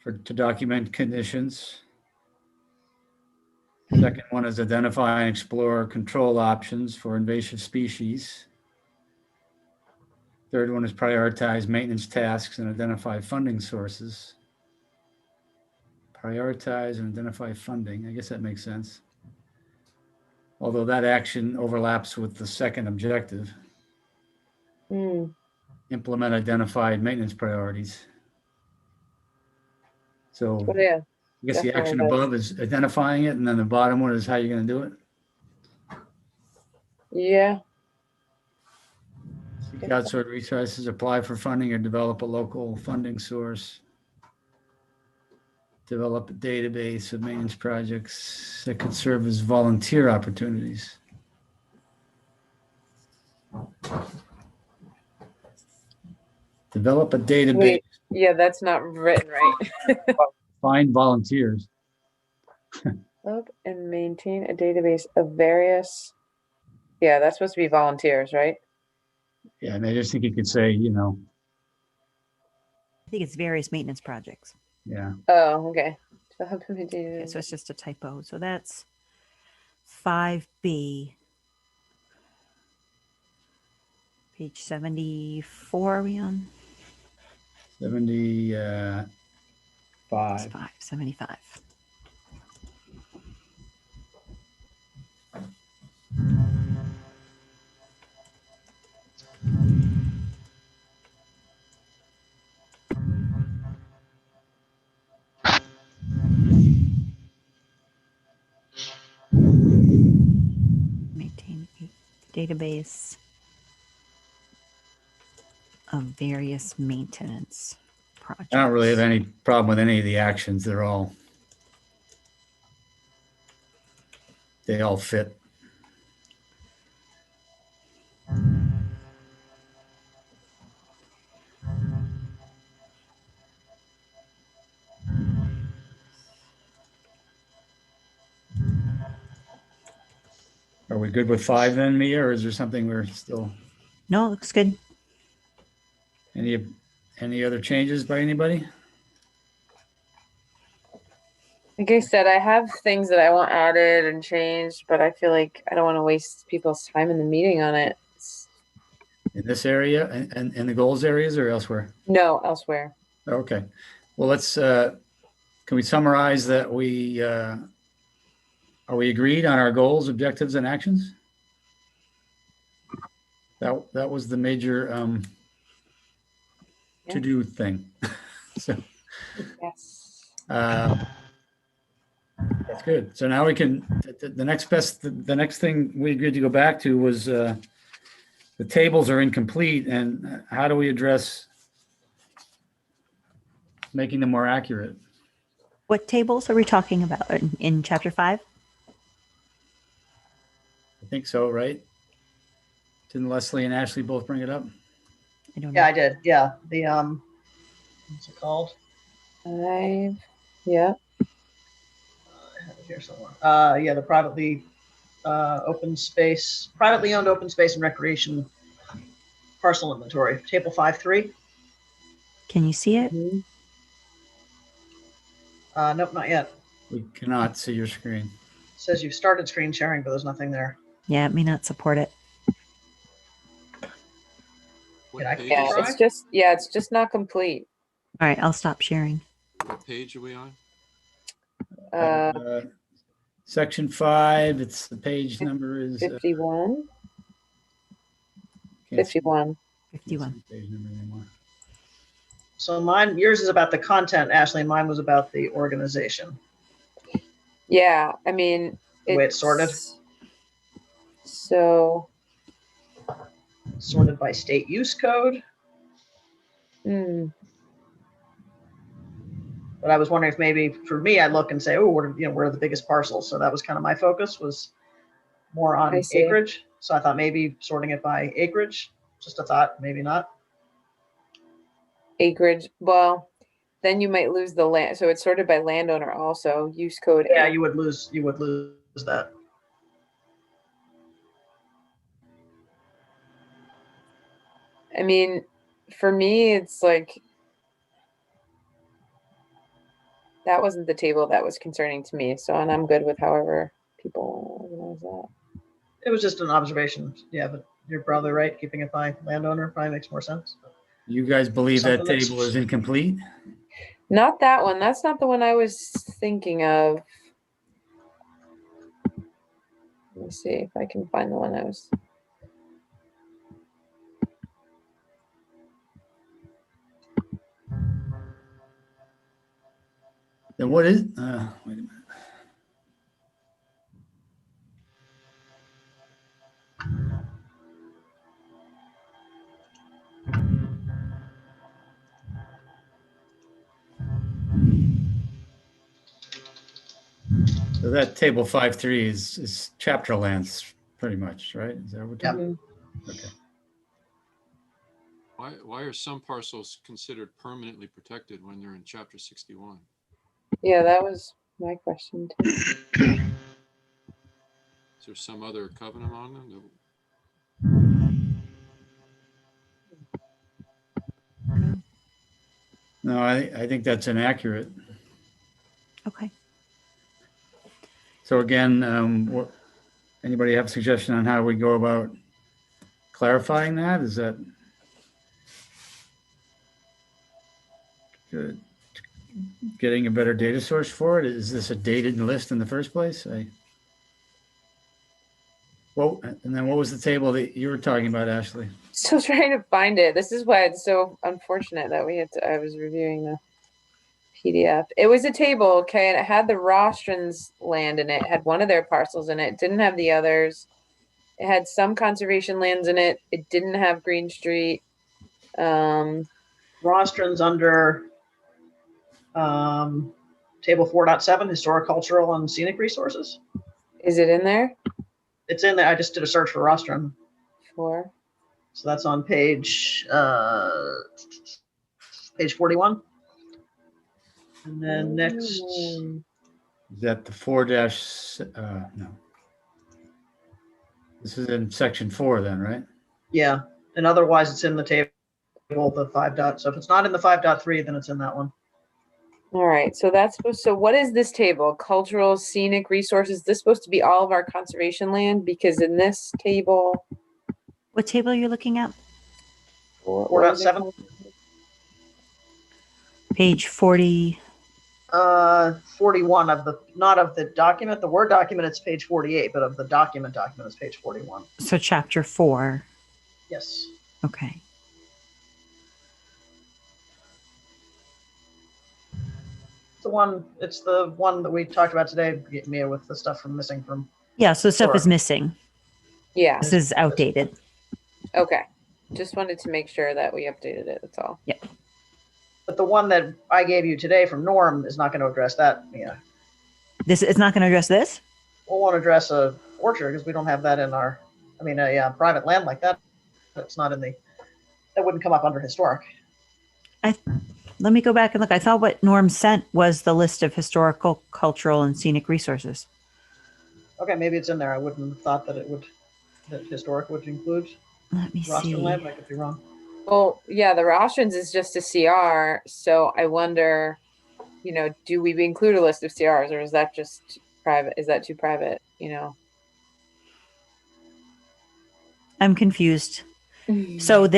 to document conditions. Second one is identify and explore control options for invasive species. Third one is prioritize maintenance tasks and identify funding sources. Prioritize and identify funding. I guess that makes sense. Although that action overlaps with the second objective. Implement identified maintenance priorities. So Yeah, I guess the action definitely above is identifying it, and then the bottom one is how you're going to do it. yeah. Seek outside resources, apply for funding, or develop a local funding source. Develop a database of maintenance projects that could serve as volunteer opportunities. Develop a database. Wait, yeah, that's not written right. Find volunteers. Develop and maintain a database of various. Yeah, that's supposed to be volunteers, right? Yeah, and I just think you could say, I think it's various maintenance projects. Yeah. Oh, okay. Okay, so it's just a typo. So that's 5B. Page 74 are we on? 75. 75. Maintain a database of various maintenance projects. I don't really have any problem with any of the actions. They all fit. Are we good with 5 then, Mia, or is there something we're still, No, it looks good. any other changes by anybody? Like I said, I have things that I want added and changed, but I feel like I don't want to waste people's time in the meeting on it. In this area and in the goals areas or elsewhere? No, elsewhere. Okay. Well, can we summarize that are we agreed on our goals, objectives, and actions? That was the major Yeah. to-do thing. So Yes. that's good. So now we can, the next thing we agreed to go back to was the tables are incomplete, and how do we address making them more accurate? What tables are we talking about in chapter 5? I think so, right? Didn't Leslie and Ashley both bring it up? I don't know. Yeah, I did. Yeah. The, what's it called? Yeah. I have it here somewhere. Yeah, the privately privately owned open space and recreation parcel inventory, table 5.3. Can you see it? Mhm. Nope, not yet. We cannot see your screen. It says you've started screen sharing, but there's nothing there. Yeah, it may not support it. What I page can is try? it? It's just not complete. All right, I'll stop sharing. What page are we on? Section 5, it's the page number is 51. can't see- 51. can't see 51. the page number anymore. So yours is about the content, Ashley. Mine was about the organization. Yeah, I mean, The way it's sorted. So, Sorted by state use code. But I was wondering if maybe for me, I'd look and say, oh, what are the biggest parcels? So that was kind of my focus, was more I on see. acreage. So I thought maybe sorting it by acreage. Just a thought, maybe not. acreage. Well, then you might lose the land. So it's sorted by landowner also. Use code. Yeah, and- you would lose that. I mean, for me, it's like that wasn't the table that was concerning to me. So, and I'm good with however people organize that. It was just an observation. Yeah, but you're probably right. Keeping it by landowner probably makes more sense. You guys believe that Something that's- table is incomplete? Not that one. That's not the one I was thinking of. Let me see if I can find the one I was. Then what is, wait a minute. So that table 5.3 is chapter lands pretty much, right? Is that what we're talking about? Okay. Why are some parcels considered permanently protected when they're in chapter 61? Yeah, that was my question too. Is there some other covenant on them? No, I think that's inaccurate. Okay. So again, anybody have a suggestion on how we go about clarifying that? Is that good? Getting a better data source for it? Is this a dated list in the first place? Well, and then what was the table that you were talking about, Ashley? Still trying to find it. This is why it's so unfortunate that I was reviewing the PDF. It was a table, okay, and it had the Rostrins land in it. It had one of their parcels in it. It didn't have the others. It had some conservation lands in it. It didn't have Green Street. Rostron's under table 4.7, historic, cultural, and scenic resources. Is it in there? It's in there. I just did a search for Rostron. For So that's on page 41. And then next, Is that the 4 dash, no. This is in section 4 then, right? yeah. And otherwise it's in the table, the 5 dot. So if it's not in the 5.3, then it's in that one. All right, so that's supposed. So what is this table? Cultural, scenic resources. Is this supposed to be all of our conservation land? Because in this table, What table are you looking at? what is it 4.7. called? Page 40. 41 of the, not of the document, the Word document, it's page 48, but of the document it's page 41. So chapter 4. Yes. Okay. It's the one that we talked about today, Mia, with the stuff missing from. Yeah, so stuff is Sure. missing. Yeah. This is outdated. Okay. Just wanted to make sure that we updated it. That's all. But the one that I gave you today from Norm is not going to address that, Mia. This is not going to address this? We won't address a orchard because we don't have that in our, a private land like that. That's not in the, that wouldn't come up under historic. Let me go back and look. I thought what Norm sent was the list of historical, cultural, and scenic resources. Okay, maybe it's in there. I wouldn't have thought that that historic would include Let me roster see. land. I could be wrong. Well, yeah, the Rostrins is just a CR. So I wonder, do we include a list of CRs or is that just private? Is that too private? I'm confused. So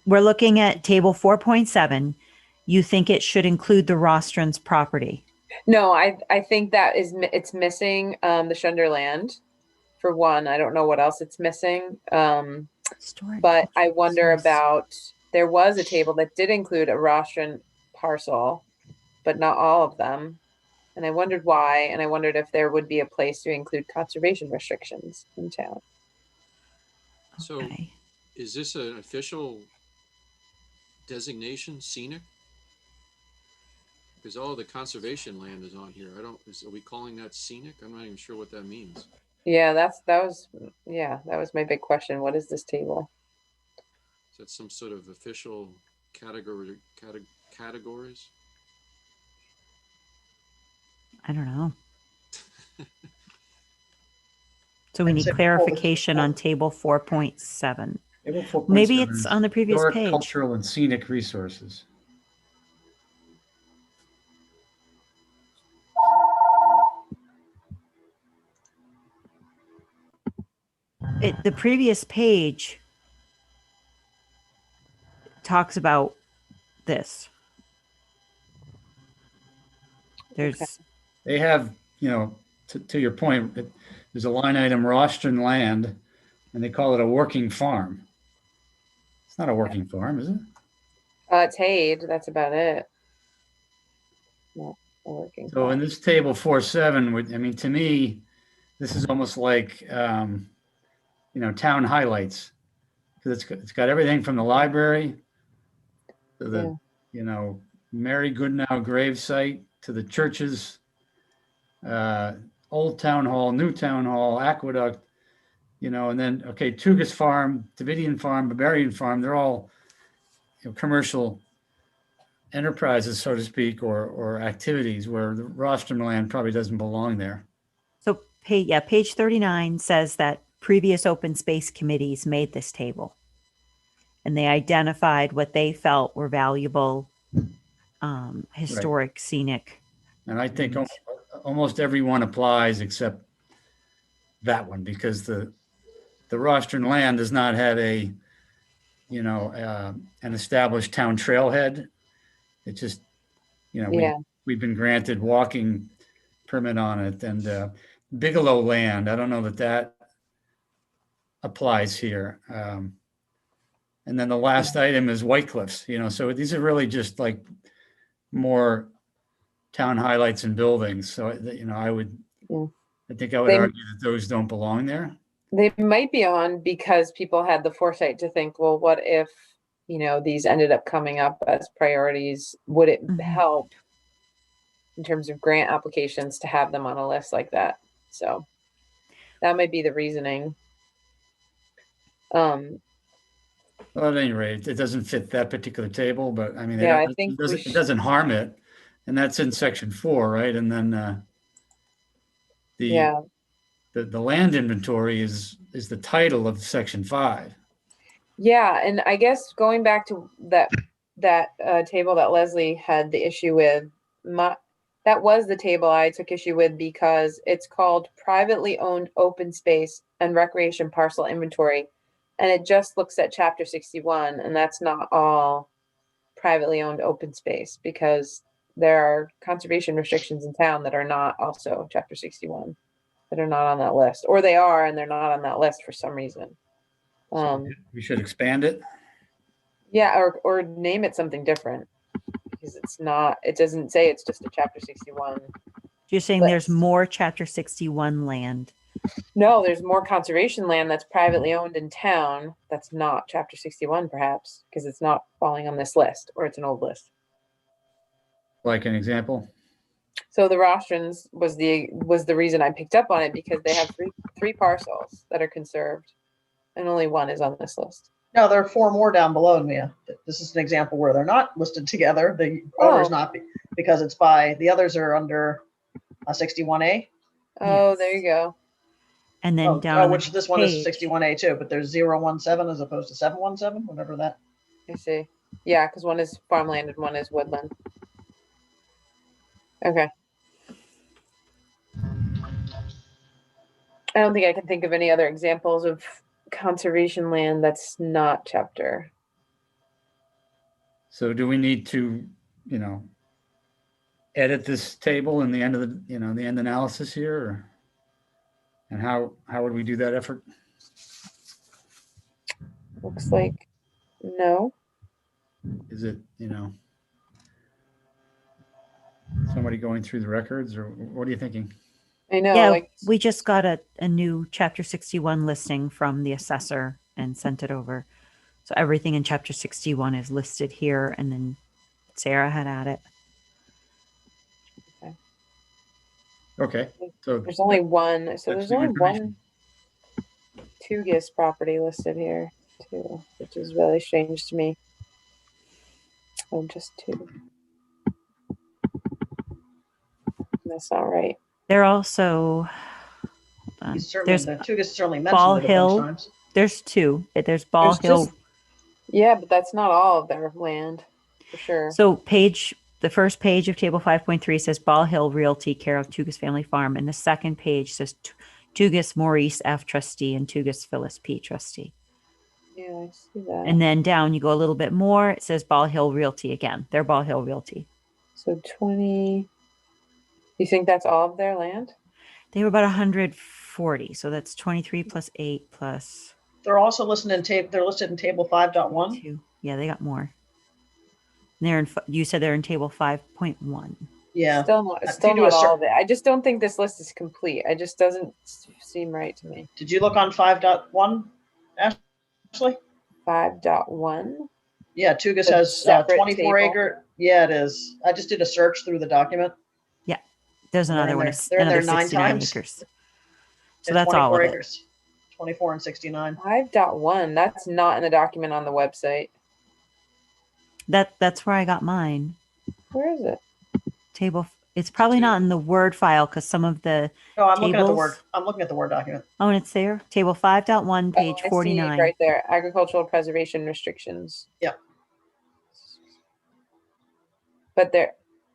we're looking at table 4.7. You think it should include the Rostrins property? No, I think that it's missing the Shunderland for one. I don't know what else it's missing. Historic, But I cultural wonder resources. about, there was a table that did include a Rostron parcel, but not all of them. And I wondered why, and I wondered if there would be a place to include conservation restrictions in town. So Okay. is this an official designation, scenic? Because all the conservation land is on here. Are we calling that scenic? I'm not even sure what that means. Yeah, that was my big question. What is this table? Is that some sort of official categories? I don't know. So we I'd need say- clarification on table 4.7. Table 4.7 Maybe it's is on the previous historic, page. Cultural and scenic resources. The previous page talks about this. There's Okay. They have, to your point, there's a line item Rostron land, and they call it a working farm. It's not a working farm, is it? It's Haid. That's about it. Not a working. So in this table 4.7, to me, this is almost like, town highlights. Because it's got everything from the library to the, Mary Goodnow grave site to the churches, old town hall, new town hall, aqueduct, and then, Tugas Farm, Davidian Farm, Bavarian Farm, they're all commercial enterprises, so to speak, or activities where the rostrum land probably doesn't belong there. so page 39 says that previous open space committees made this table. And they identified what they felt were valuable historic, scenic. And I think and- almost everyone applies except that one, because the Rostron land does not have a, an established town trailhead. It just, Yeah. we've been granted walking permit on it. And Bigelow land, I don't know that applies here. And then the last item is White Cliffs, so these are really just like more town highlights and buildings. So, Yeah. I think I would They- argue that those don't belong there. They might be on because people had the foresight to think, well, what if, these ended up coming up as priorities? Would it Mhm. help in terms of grant applications to have them on a list like that? So that might be the reasoning. Well, at any rate, it doesn't fit that particular table, but I mean, Yeah, I it think we doesn't, it doesn't harm it. And that's in section 4, right? And then the Yeah, the land inventory is the title of section 5. yeah, and I guess going back to that table that Leslie had the issue with, that was the table I took issue with because it's called privately owned open space and recreation parcel inventory, and it just looks at chapter 61, and that's not all privately owned open space because there are conservation restrictions in town that are not also chapter 61, that are not on that list, or they are and they're not on that list for some reason. We should expand it. Yeah, or name it something different because it doesn't say it's just a chapter 61. You're saying there's list. more chapter 61 land. No, there's more conservation land that's privately owned in town that's not chapter 61 perhaps because it's not falling on this list or it's an old list. Like an example. So the Rostrons was the reason I picked up on it because they have three parcels that are conserved and only one is on this list. No, there are 4 more down below, Mia. This is an example where they're not listed together. The owner's not because it's by the others are under 61A. Oh, Yes. there you go. And then down on which the this one is page, 61A too, but there's 017 as opposed to 717, whatever that. I see. Yeah, because one is farmland and one is woodland. Okay. I don't think I can think of any other examples of conservation land that's not chapter. So do we need to, edit this table in the end of the end analysis here? And how would we do that effort? Looks like no. Is it, somebody going through the records, or what are you thinking? I know. yeah, Like we just got a new chapter 61 listing from the assessor and sent it over. So everything in chapter 61 is listed here, and then Sarah had at it. Okay. So there's only one. So that's there's new only information. one Tugis property listed here too, which is really strange to me. Oh, just 2. That's not right. They're also, hold on. He's certainly, There's the Tugas certainly Ball mentioned it a Hill. bunch of times. There's 2. There's Ball There's Hill. Yeah, but that's not all of their land for sure. So the first page of table 5.3 says Ball Hill Realty, care of Tugas Family Farm. And the second page says Tugas Maurice F. Trustee and Tugas Phyllis P. Trustee. Yeah, I see that. And then down you go a little bit more. It says Ball Hill Realty again. They're Ball Hill Realty. So 20. You think that's all of their land? They were about 140. So that's 23 plus 8 plus They're also listed in they're listed in table 5.1. 2. Yeah, they got more. You said they're in table 5.1. Yeah. Still not If you do not a all of it. I just don't think this list is complete. It just doesn't seem right to me. Did you look on 5.1, Ashley? 5.1. Yeah, Tugas The has separate 24 table? acre. Yeah, it is. I just did a search through the document. There's They're another in one. there- they're in Another there 9 69 times. acres. So It's that's all 24 of it. acres. 24 and 69. 5.1. That's not in the document on the website. That's where I got mine. Where is it? Table. It's probably not in the Word file because some of the. No, I'm looking at the Tables? Word. I'm looking at the Word document. Oh, and it's there. Table 5.1, page I see it 49. right there. Agricultural preservation restrictions. Yeah. but they're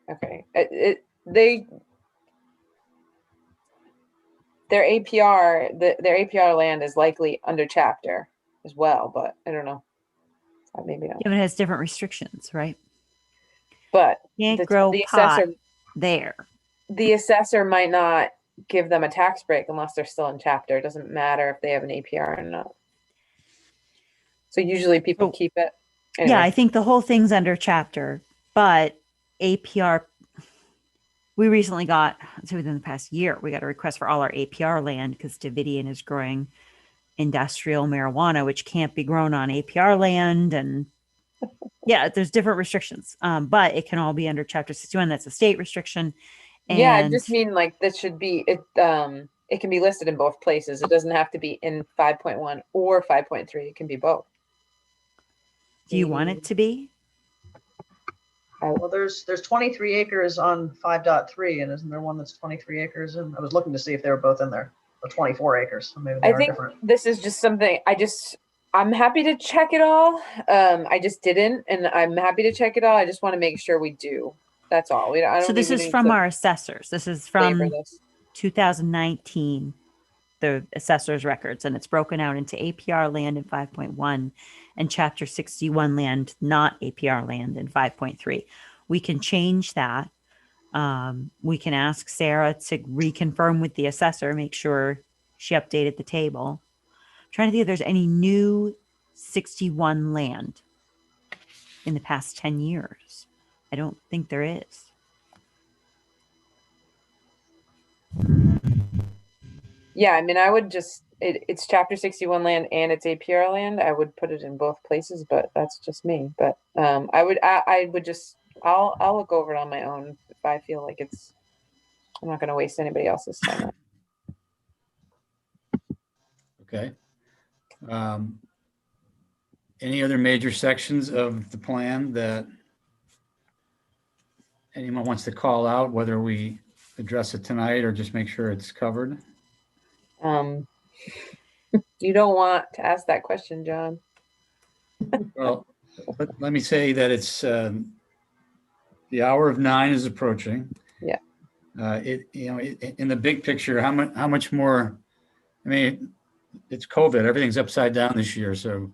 okay. Their APR land is likely under chapter as well, but I don't know. Maybe not. Yeah, but it has different restrictions, right? But Can't grow pot there. The assessor might not give them a tax break unless they're still in chapter. It doesn't matter if they have an APR or not. So usually people keep it. Anyway. Yeah, I think the whole thing's under chapter, but APR, we recently got, so within the past year, we got a request for all our APR land because Davidian is growing industrial marijuana, which can't be grown on APR land. And yeah, there's different restrictions, but it can all be under chapter 61. That's a state restriction. And yeah, I just mean like that should be, it can be listed in both places. It doesn't have to be in 5.1 or 5.3. It can be both. Do you want it to be? Well, there's 23 acres on 5.3, and isn't there one that's 23 acres? And I was looking to see if they were both in there, or 24 acres. So maybe they I are think different. this is just something I'm happy to check it all. I just didn't, and I'm happy to check it all. I just want to make sure we do. That's all. So this is from our assessors. This is from 2019, the assessor's records, and it's broken out into APR land in 5.1 and chapter 61 land, not APR land in 5.3. We can change that. We can ask Sarah to reconfirm with the assessor, make sure she updated the table. I'm trying to think if there's any new 61 land in the past 10 years. I don't think there is. Yeah, I mean, I would just, it's chapter 61 land and it's APR land. I would put it in both places, but that's just me. But I would just, I'll look over it on my own if I feel like I'm not going to waste anybody else's time. Okay. Any other major sections of the plan that anyone wants to call out, whether we address it tonight or just make sure it's covered? You don't want to ask that question, John. Well, let me say that it's the hour of 9 is approaching. Yeah. In the big picture, how much more? I mean, it's COVID. Everything's upside down this year. So,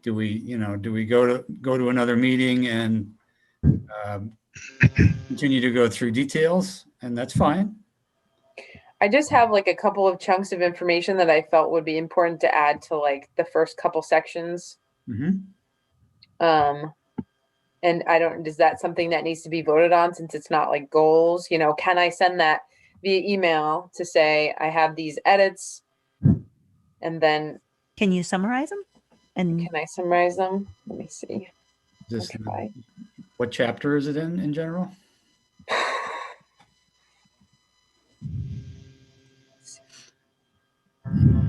do we go to another meeting and continue to go through details? And that's fine. I just have like a couple of chunks of information that I felt would be important to add to like the first couple sections. Mm-hmm. And is that something that needs to be voted on since it's not like goals? Can I send that via email to say I have these edits? And then can you summarize them? And can I summarize them? Let me see. What chapter is it in general?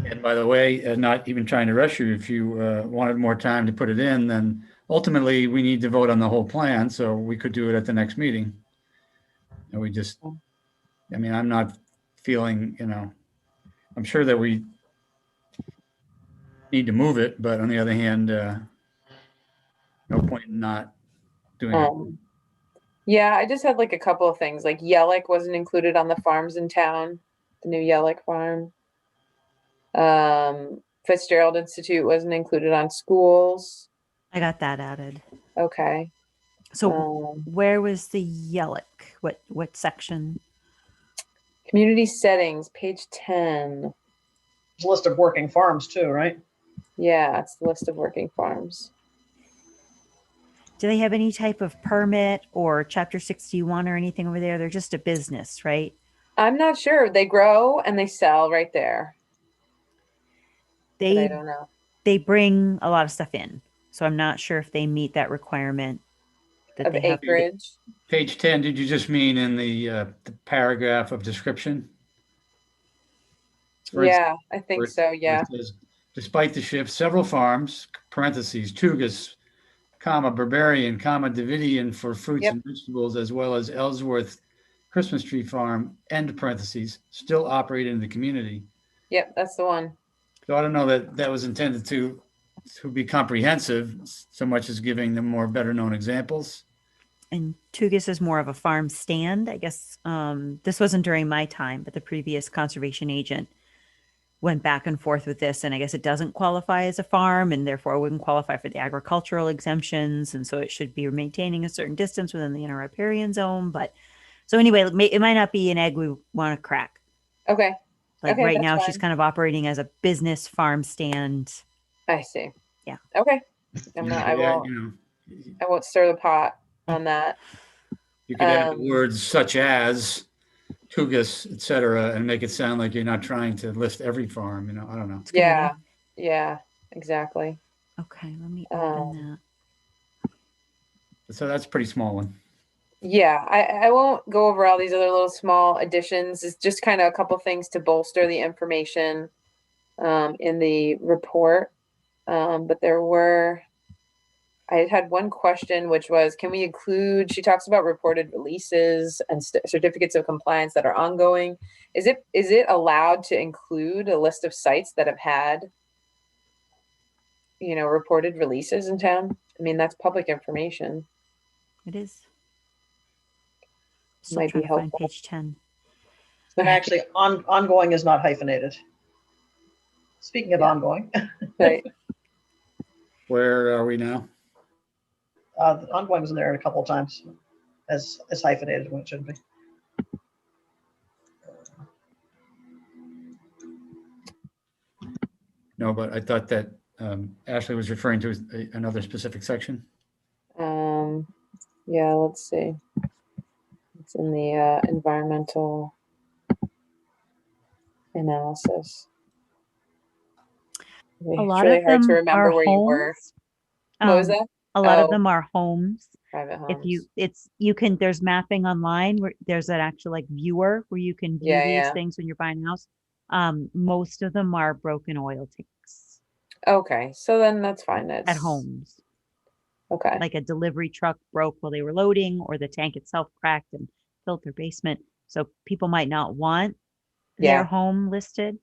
And by the way, not even trying to rush you, if you wanted more time to put it in, then ultimately we need to vote on the whole plan. So we could do it at the next meeting. And I'm not feeling, I'm sure that we need to move it, but on the other hand, no point in not doing it. Yeah, I just had like a couple of things. Like Yellick wasn't included on the farms in town, the new Yellick farm. Fitzgerald Institute wasn't included on schools. I got that added. Okay. So where was the Yellick? What section? Community settings, page 10. It's a list of working farms too, right? Yeah, it's the list of working farms. Do they have any type of permit or chapter 61 or anything over there? They're just a business, right? I'm not sure. They grow and they sell right there. I don't know. They bring a lot of stuff in. So I'm not sure if they meet that requirement Of acreage. Page 10, did you just mean in the paragraph of description? Yeah, I think so. Yeah. Says, despite the shift, several farms, parentheses, Tugas, Barbarian, Davidian for fruits and vegetables, as well as Ellsworth Christmas Tree Farm, end parentheses, still operate in the community. Yep, that's the one. So I don't know that was intended to be comprehensive so much as giving them more better known examples. and Tugas is more of a farm stand. I guess this wasn't during my time, but the previous conservation agent went back and forth with this, and I guess it doesn't qualify as a farm and therefore wouldn't qualify for the agricultural exemptions, and so it should be maintaining a certain distance within the inner riparian zone. But so anyway, it might not be an egg we want to crack. Okay, Like Okay, right that's now, she's fine. kind of operating as a business farm stand. I see. Yeah. Okay. Yeah, I won't stir the pot on that. you could add the Um, words such as Tugas, et cetera, and make it sound like you're not trying to list every farm, I don't know. It's a good Yeah, idea. yeah, exactly. Okay, let me Um, open that. So that's a pretty small one. Yeah, I won't go over all these other little small additions. It's just kind of a couple things to bolster the information in the report. But I had one question, which was, can we include, she talks about reported releases and certificates of compliance that are ongoing. Is it allowed to include a list of sites that have had, reported releases in town? I mean, that's public information. It is. Still Might trying be to find helpful. page 10. And actually, ongoing is not hyphenated. Speaking of Yeah. ongoing, Right. Where are we now? ongoing was in there a couple of times as hyphenated when it shouldn't be. No, but I thought that Ashley was referring to another specific section. Yeah, let's see. It's in the environmental analysis. A lot It's really of hard to them remember are where you were. homes. What was that? A lot of Oh. them are homes. Private If homes. there's mapping online where there's an actual like viewer where you can view Yeah, these yeah. things when you're buying a house. Most of them are broken oil tanks Okay, so then that's fine. That's at homes. Okay. Like a delivery truck broke while they were loading, or the tank itself cracked and filled their basement. So people might not want their Yeah. home listed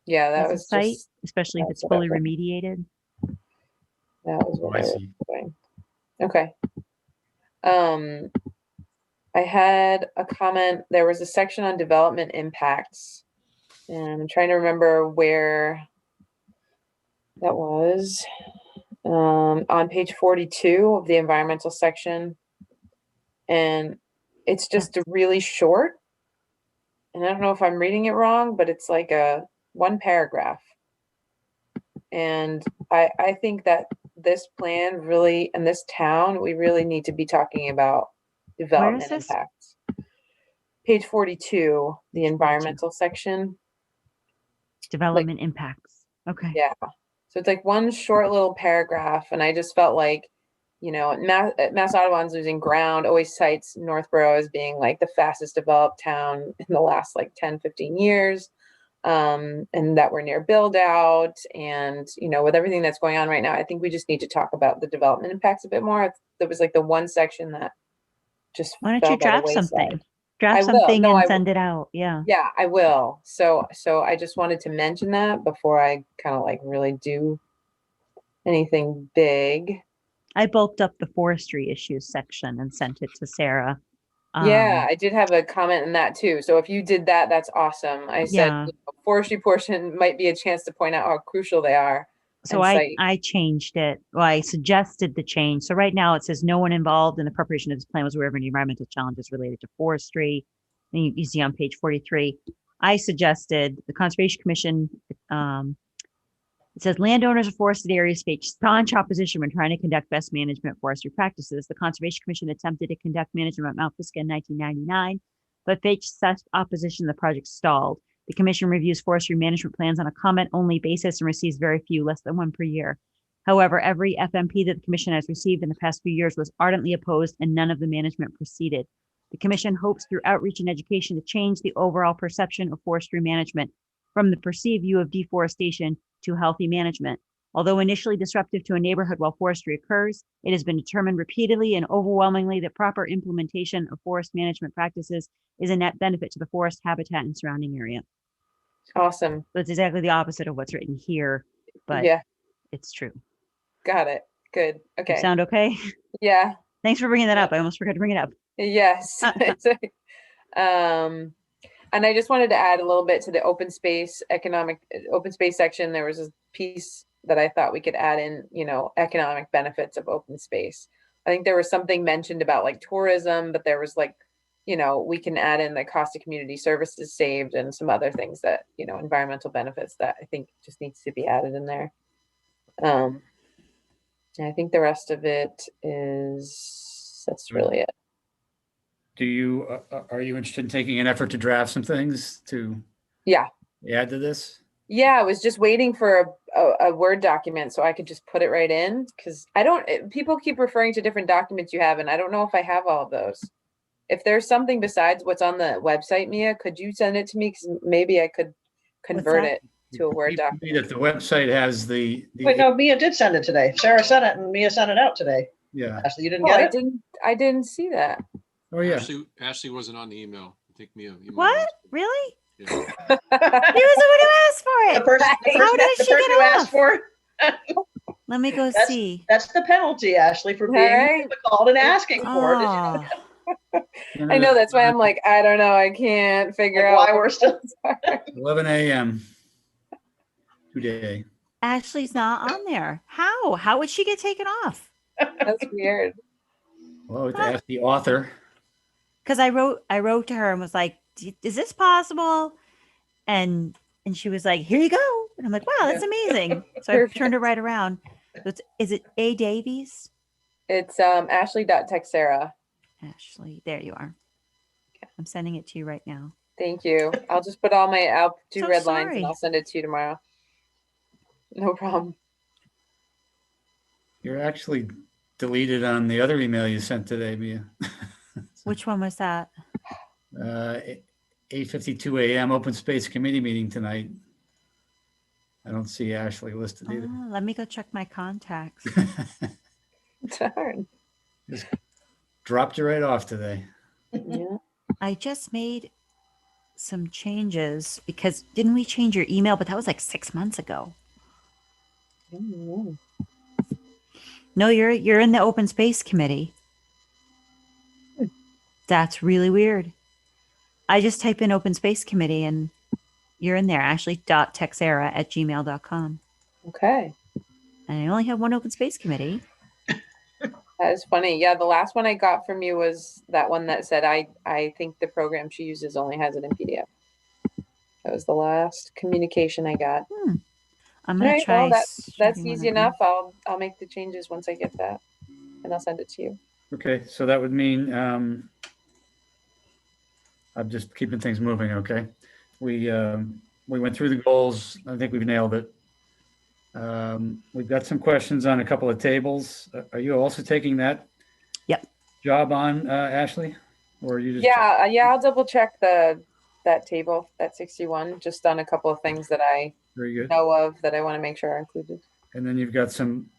Yeah, that as a was site, just especially if that's it's what I fully was- remediated. that was Oh, what I I was see. doing. Okay. I had a comment. There was a section on development impacts, and I'm trying to remember where that was. On page 42 of the environmental section, and it's just really short. And I don't know if I'm reading it wrong, but it's like a one paragraph. And I think that this plan really, in this town, we really need to be talking about development this? impacts. Page 42, the environmental section. Development impacts. Okay. Yeah. So it's like one short little paragraph. And I just felt like, Mass Audubon's losing ground, always cites Northborough as being like the fastest developed town in the last like 10, 15 years. And that we're near build out. And, with everything that's going on right now, I think we just need to talk about the development impacts a bit more. There was like the one section that just Why don't fell you by the draft wayside. something? Draft I will. something No, and I send it out. Yeah. Yeah, I will. So I just wanted to mention that before I kind of like really do anything big. I bulked up the forestry issues section and sent it to Sarah. Yeah, I did have a comment in that too. So if you did that, that's awesome. I said Yeah. Forestry portion might be a chance to point out how crucial they are. So I changed it. Well, I suggested the change. So right now it says no one involved in the preparation of this plan was aware of any environmental challenges related to forestry. And you see on page 43, I suggested the Conservation Commission. It says landowners of forested areas face staunch opposition when trying to conduct best management forestry practices. The Conservation Commission attempted to conduct management at Mount Pisgah in 1999, but faced such opposition the project stalled. The commission reviews forestry management plans on a comment-only basis and receives very few, less than one per year. However, every FMP that the commission has received in the past few years was ardently opposed and none of the management proceeded. The commission hopes through outreach and education to change the overall perception of forestry management from the perceived view of deforestation to healthy management. Although initially disruptive to a neighborhood while forestry occurs, it has been determined repeatedly and overwhelmingly that proper implementation of forest management practices is a net benefit to the forest habitat and surrounding area. Awesome. So it's exactly the opposite of what's written here, but yeah, it's true. got it. Good. Okay. You sound okay? Yeah. Thanks for bringing that up. I almost forgot to bring it up. Yes. And I just wanted to add a little bit to the open space section. There was a piece that I thought we could add in, economic benefits of open space. I think there was something mentioned about like tourism, but there was like, we can add in the cost of community services saved and some other things that, environmental benefits that I think just needs to be added in there. And I think the rest of it that's really it. Do you, are you interested in taking an effort to draft some things to Yeah. add to this? Yeah, I was just waiting for a Word document so I could just put it right in, because people keep referring to different documents you have, and I don't know if I have all of those. If there's something besides what's on the website, Mia, could you send it to me? Because maybe I could convert that? it to a Word document. That the website has the Wait, no, Mia did send it today. Sarah sent it and Mia sent it out today. yeah. Ashley, you didn't Oh, get it? I didn't see that. Oh, yeah. Ashley wasn't on the email. I think Mia. you might What? have- Really? Yeah. He was the one who asked for The it. person, How did she the person get who off? asked for it. Let me go That's- see. That's the penalty, Ashley, for being Right. difficult and asking for it. Oh, I know, that's why I'm like, I don't know. I can't figure Like out why we're still. 11 a.m. today. Ashley's not on there. How? How would she get taken off? That's weird. Well, to ask the author. Because I wrote to her and was like, "Is this possible?" And she was like, "Here you go." And I'm like, "Wow, that's amazing." So I turned it right around. So is it A Davies? It's Ashley.Texera. Ashley, there you are. I'm sending it to you right now. Thank you. I'll just put I'll do So red lines sorry. and I'll send it to you tomorrow. No problem. You're actually deleted on the other email you sent today, Mia. Which one was that? 8:52 a.m. Open Space Committee meeting tonight. I don't see Ashley listed either. Oh, let me go check my contacts. Darn. Just dropped you right off today. Yeah. I just made some changes because didn't we change your email? But that was like 6 months ago. Mm. No, you're in the open space committee. That's really weird. I just type in open space committee and you're in there, ashley.texera@gmail.com. Okay. And I only have one open space committee. That is funny. Yeah, the last one I got from you was that one that said I think the program she uses only has it in PDF. That was the last communication I got. I'm gonna Alright, try. well, that's starting easy one right enough. I'll make the changes once I get that, and I'll send it to you. Okay, so that would mean I'm just keeping things moving. Okay, we went through the goals. I think we've nailed it. We've got some questions on a couple of tables. Are you also taking that? Yep. Job on, Ashley, or are you just? Yeah. I'll double check that table, that 61, just on a couple of things that I Very good. know of that I want to make sure are included. And then you've got some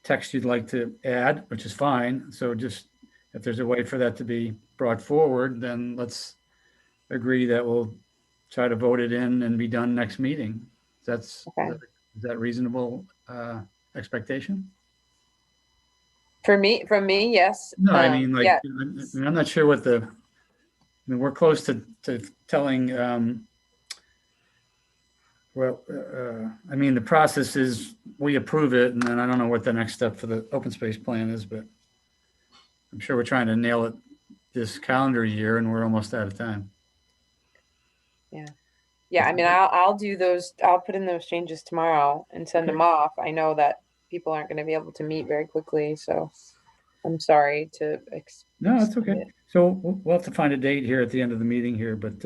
text you'd like to add, which is fine. So just if there's a way for that to be brought forward, then let's agree that we'll try to vote it in and be done next meeting. Is that reasonable expectation? From me, yes. No, I mean, like, yeah. I'm not sure what we're close to telling, I mean, the process is we approve it and then I don't know what the next step for the open space plan is, but I'm sure we're trying to nail it this calendar year and we're almost out of time. Yeah, I mean, I'll do those. I'll put in those changes tomorrow and send them off. I know that people aren't going to be able to meet very quickly, so I'm sorry to. No, it's okay. So we'll have to find a date here at the end of the meeting here, but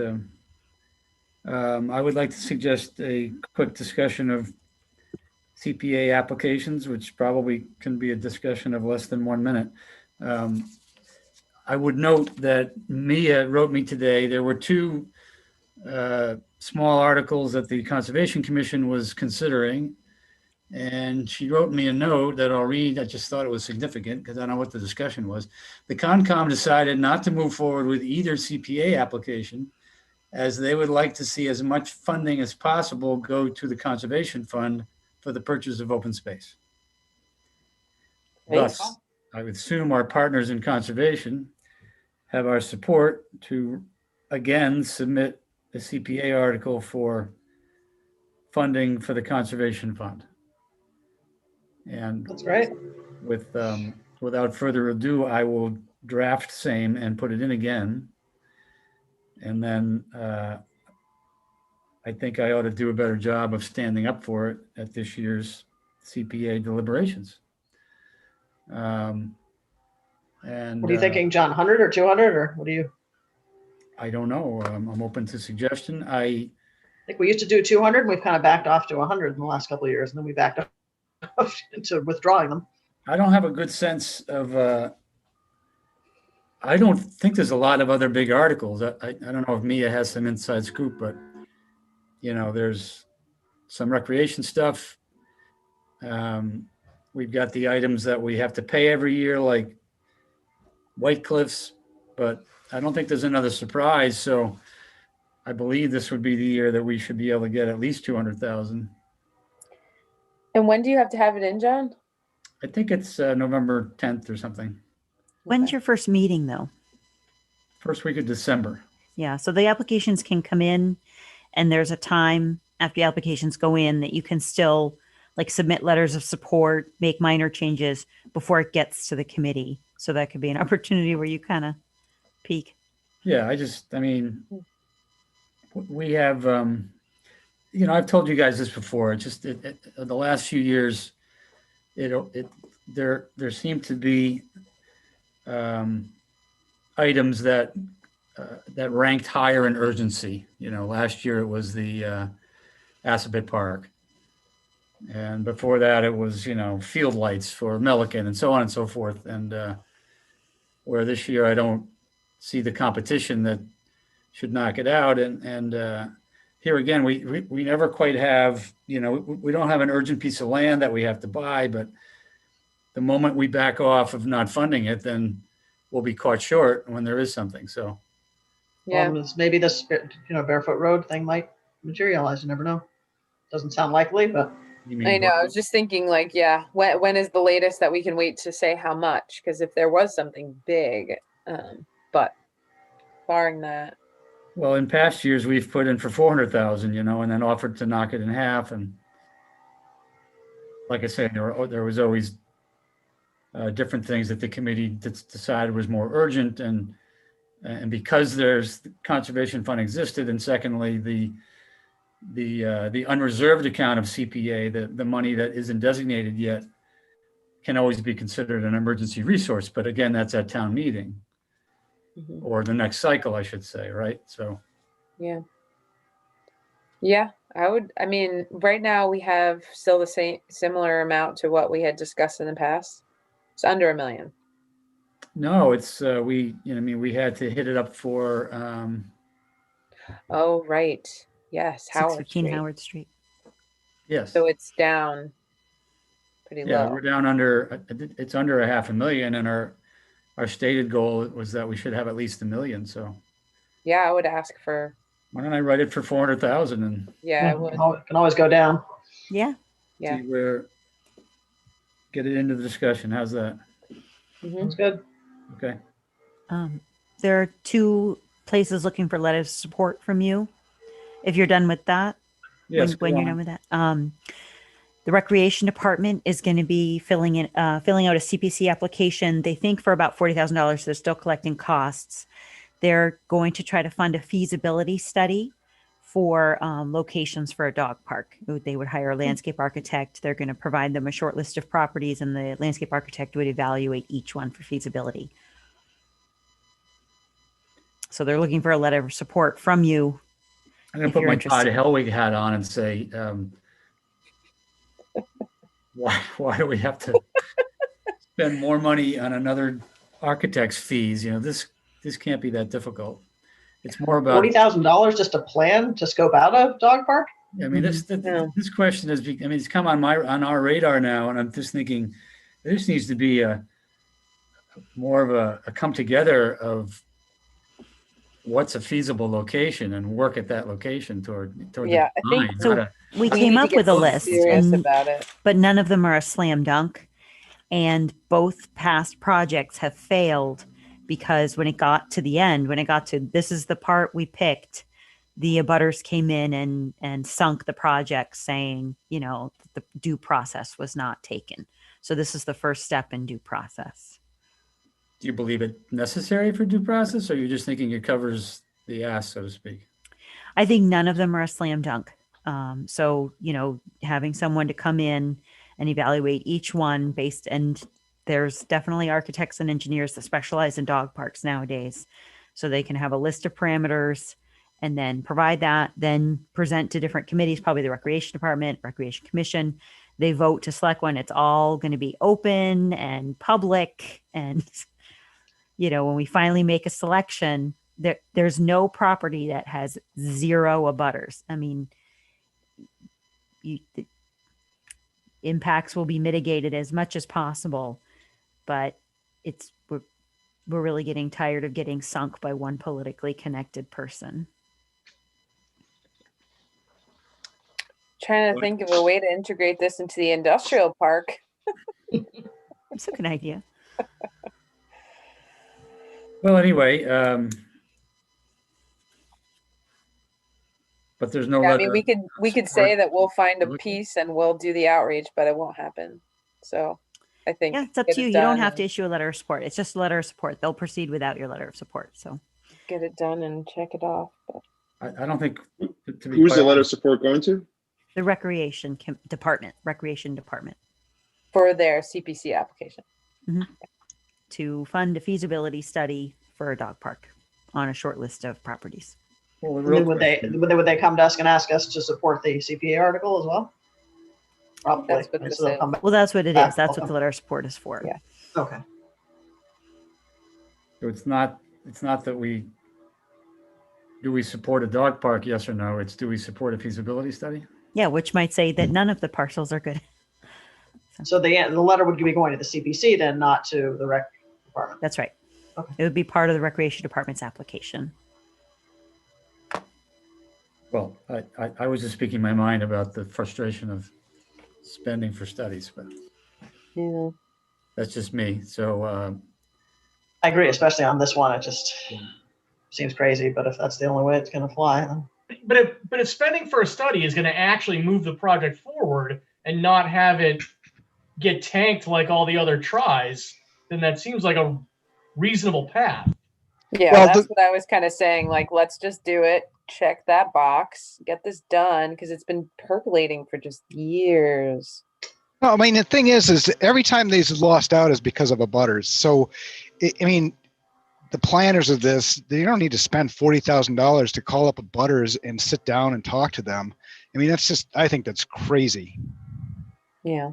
I would like to suggest a quick discussion of CPA applications, which probably can be a discussion of less than 1 minute. I would note that Mia wrote me today. There were two small articles that the Conservation Commission was considering. And she wrote me a note that I'll read. I just thought it was significant because I don't know what the discussion was. The Concom decided not to move forward with either CPA application as they would like to see as much funding as possible go to the Conservation Fund for the purchase of open space. Great. I would assume our partners in conservation have our support to, again, submit a CPA article for funding for the Conservation Fund. And That's great. without further ado, I will draft same and put it in again. And then I think I ought to do a better job of standing up for it at this year's CPA deliberations. And What are you thinking, John? 100 or 200 or what do you? I don't know. I'm open to suggestion. I think we used to do 200 and we've kind of backed off to 100 in the last couple of years, and then we backed off into withdrawing them. I don't have a good sense of, I don't think there's a lot of other big articles. I don't know if Mia has some inside scoop, but there's some recreation stuff. We've got the items that we have to pay every year, like White Cliffs, but I don't think there's another surprise. So I believe this would be the year that we should be able to get at least 200,000. And when do you have to have it in, John? I think it's November 10th or something. When's your first meeting though? First week of December. Yeah. So the applications can come in and there's a time after the applications go in that you can still like submit letters of support, make minor changes before it gets to the committee. So that could be an opportunity where you kind of peek. Yeah, we have, I've told you guys this before. It's just the last few years, there seem to be items that ranked higher in urgency. Last year it was the Assabet Park, and before that it was field lights for Milliken and so on and so forth. And where this year I don't see the competition that should knock it out. And here again, we never quite have, we don't have an urgent piece of land that we have to buy, but the moment we back off of not funding it, then we'll be caught short when there is something. So Yeah. Maybe this, Barefoot Road thing might materialize. You never know. Doesn't sound likely, but I know. I was just thinking like, yeah, when is the latest that we can wait to say how much? Because if there was something big, but barring that. Well, in past years, we've put in for 400,000, and then offered to knock it in half. And like I said, there was always different things that the committee decided was more urgent. And because there's the conservation fund existed, and secondly, the unreserved account of CPA, the money that isn't designated yet, can always be considered an emergency resource. But again, that's at town meeting. Mhm. Or the next cycle, I should say, right? So Yeah. Yeah, right now we have still the similar amount to what we had discussed in the past. It's under $1 million. no, it's we had to hit it up for Oh, right. Yes, Howard 615 Street. Howard Street. yes. So it's down pretty Yeah, low. we're down under, it's under $500,000, and our stated goal was that we should have at least $1 million. So Yeah, I would ask for, why don't I write it for 400,000 and I would. can always go down. Yeah. Yeah. see where, get it into the discussion. How's that? Mhm. That's good. Okay. There are 2 places looking for letters of support from you. If you're done with that, Yes. when go you're on. done with that, the recreation department is going to be filling out a CPC application. They think for about $40,000. They're still collecting costs. They're going to try to fund a feasibility study for locations for a dog park. They would hire a landscape architect. They're going to provide them a short list of properties, and the landscape architect would evaluate each one for feasibility. So they're looking for a letter of support from you. I'm going if to put you're my Todd interested. Helwig hat on and say, why do we have to spend more money on another architect's fees? This can't be that difficult. It's more about, $40,000 just a plan to scope out a dog park? this question is, it's come on our radar now, and I'm just thinking there just needs to be more of a come together of what's a feasible location and work at that location toward Yeah, the I think design. so. Not We We came need to up get with a more list, serious about it. but none of them are a slam dunk. And both past projects have failed because when it got to the end, when it got to this is the part we picked, the abutters came in and sunk the project, saying, you know, the due process was not taken. So this is the first step in due process. Do you believe it necessary for due process, or you're just thinking it covers the ass, so to speak? I think none of them are a slam dunk. So, you know, having someone to come in and evaluate each one based, and there's definitely architects and engineers that specialize in dog parks nowadays. So they can have a list of parameters and then provide that, then present to different committees, probably the Recreation Department, Recreation Commission. They vote to select one. It's all going to be open and public. And, you know, when we finally make a selection, there's no property that has zero abutters. I mean, the impacts will be mitigated as much as possible, but we're really getting tired of getting sunk by one politically connected person. Trying to think of a way to integrate this into the industrial park. It's a good idea. Well, anyway, but there's no Yeah, I letter. mean, we could say that we'll find a piece and we'll do the outreach, but it won't happen. So I think Yeah, it's up get to you. it You don't done have to and issue a letter of support. It's just a letter of support. They'll proceed without your letter of support. So get it done and check it off. But I don't think, to be Who's quite the letter of honest, support going to? the recreation department for their CPC application. to fund a feasibility study for a dog park on a short list of properties. well, the And real then would they come to us and ask us to support the CPA article as well? Probably. That's what And this so they'll is. come back. Well, that's what it Back, is. That's what welcome. the letter of support is for. Yeah. Okay. it's not that do we support a dog park, yes or no? It's, do we support a feasibility study? Yeah, which might say that none of the parcels are good. So the letter would be going to the CPC then, not to the rec department. That's right. Okay. It would be part of the recreation department's application. Well, I was just speaking my mind about the frustration of spending for studies, but Yeah. that's just me. So, I agree, especially on this one. It just seems crazy, but if that's the only way it's going to fly, then. But if spending for a study is going to actually move the project forward and not have it get tanked like all the other tries, then that seems like a reasonable path. Yeah, Well, that's what I was kind of saying. Like, let's just do it. Check that box. Get this done because it's been percolating for just years. No, I mean, the thing is every time they've lost out is because of abutters. So, I mean, the planners of this, they don't need to spend $40,000 to call up abutters and sit down and talk to them. I mean, I think that's crazy. Yeah.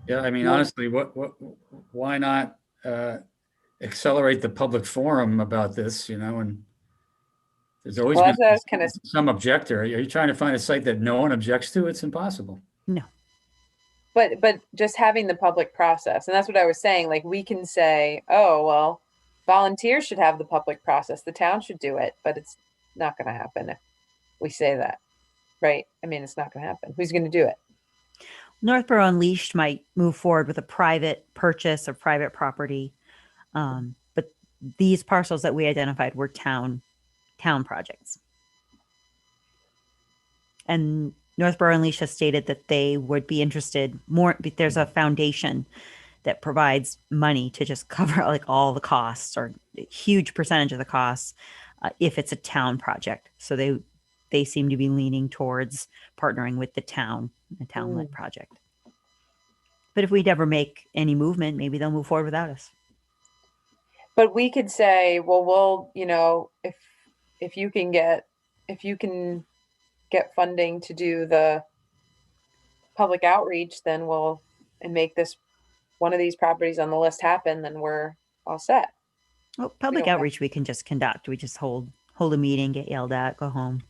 yeah, I mean, Yeah. honestly, why not accelerate the public forum about this, you know, and there's always Well, going that's what I was kind to of. be some objector. Are you trying to find a site that no one objects to? It's impossible. But just having the public process, and that's what I was saying. Like, we can say, oh well, volunteers should have the public process. The town should do it, but it's not going to happen if we say that, right? I mean, it's not going to happen. Who's going to do it? Northborough Unleashed might move forward with a private purchase of private property. But these parcels that we identified were town projects. And Northborough Unleashed has stated that they would be interested more. There's a foundation that provides money to just cover like all the costs or a huge percentage of the costs if it's a town project. So they seem to be leaning towards partnering with the town, a town-led project. But if we'd ever make any movement, maybe they'll move forward without us. But we could say, well, we'll, you know, if you can get funding to do the public outreach, then we'll and make this one of these properties on the list happen, then we're all set. Well, public don't have- outreach we can just conduct. We just hold a meeting, get yelled at, go home.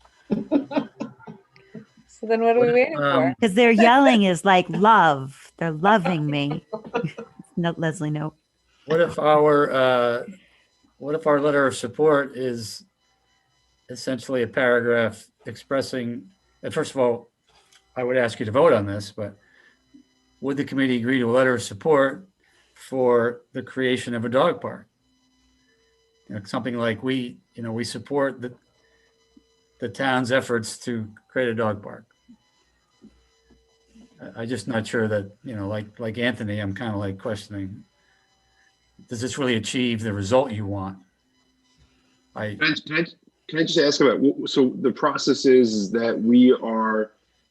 So then what are we waiting for? Because their yelling is like love. They're loving me. No, Leslie, no. What if our letter of support is essentially a paragraph expressing, and first of all, I would ask you to vote on this, but would the committee agree to a letter of support for the creation of a dog park? Something like we support the town's efforts to create a dog park. I'm just not sure that, like Anthony, I'm kind of like questioning, does this really achieve the result you want? Can I just ask about, so the process is that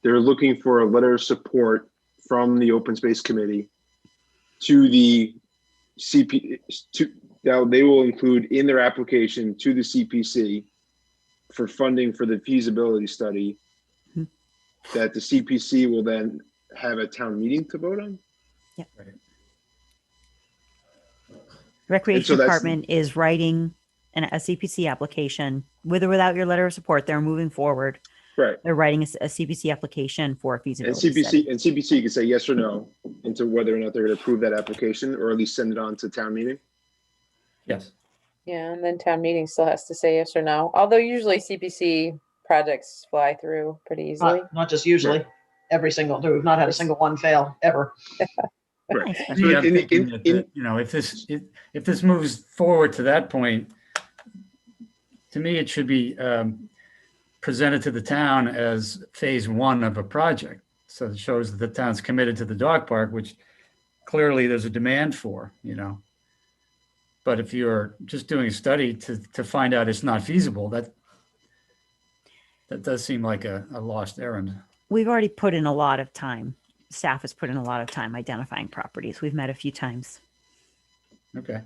they're looking for a letter of support from the Open Space Committee to the now they will include in their application to the CPC for funding for the feasibility study that the CPC will then have a town meeting to vote on? Yeah. Right. Recreation that's- Department is writing a CPC application with or without your letter of support. They're moving forward. Right. They're writing a CPC application for a And feasibility study. CPC can say yes or no into whether or not they're going to approve that application or at least send it on to town meeting. Yes. Yeah, and then town meeting still has to say yes or no. Although usually CPC projects fly through pretty easily. Not just usually. Every single, we've not had a single one fail ever. Right. Nice. So Yeah, I'm in- thinking in- that, if this moves forward to that point, to me, it should be presented to the town as phase one of a project. So it shows that the town's committed to the dog park, which clearly there's a demand for, But if you're just doing a study to find out it's not feasible, that does seem like a lost errand. We've already put in a lot of time. Staff has put in a lot of time identifying properties. We've met a few times. Okay.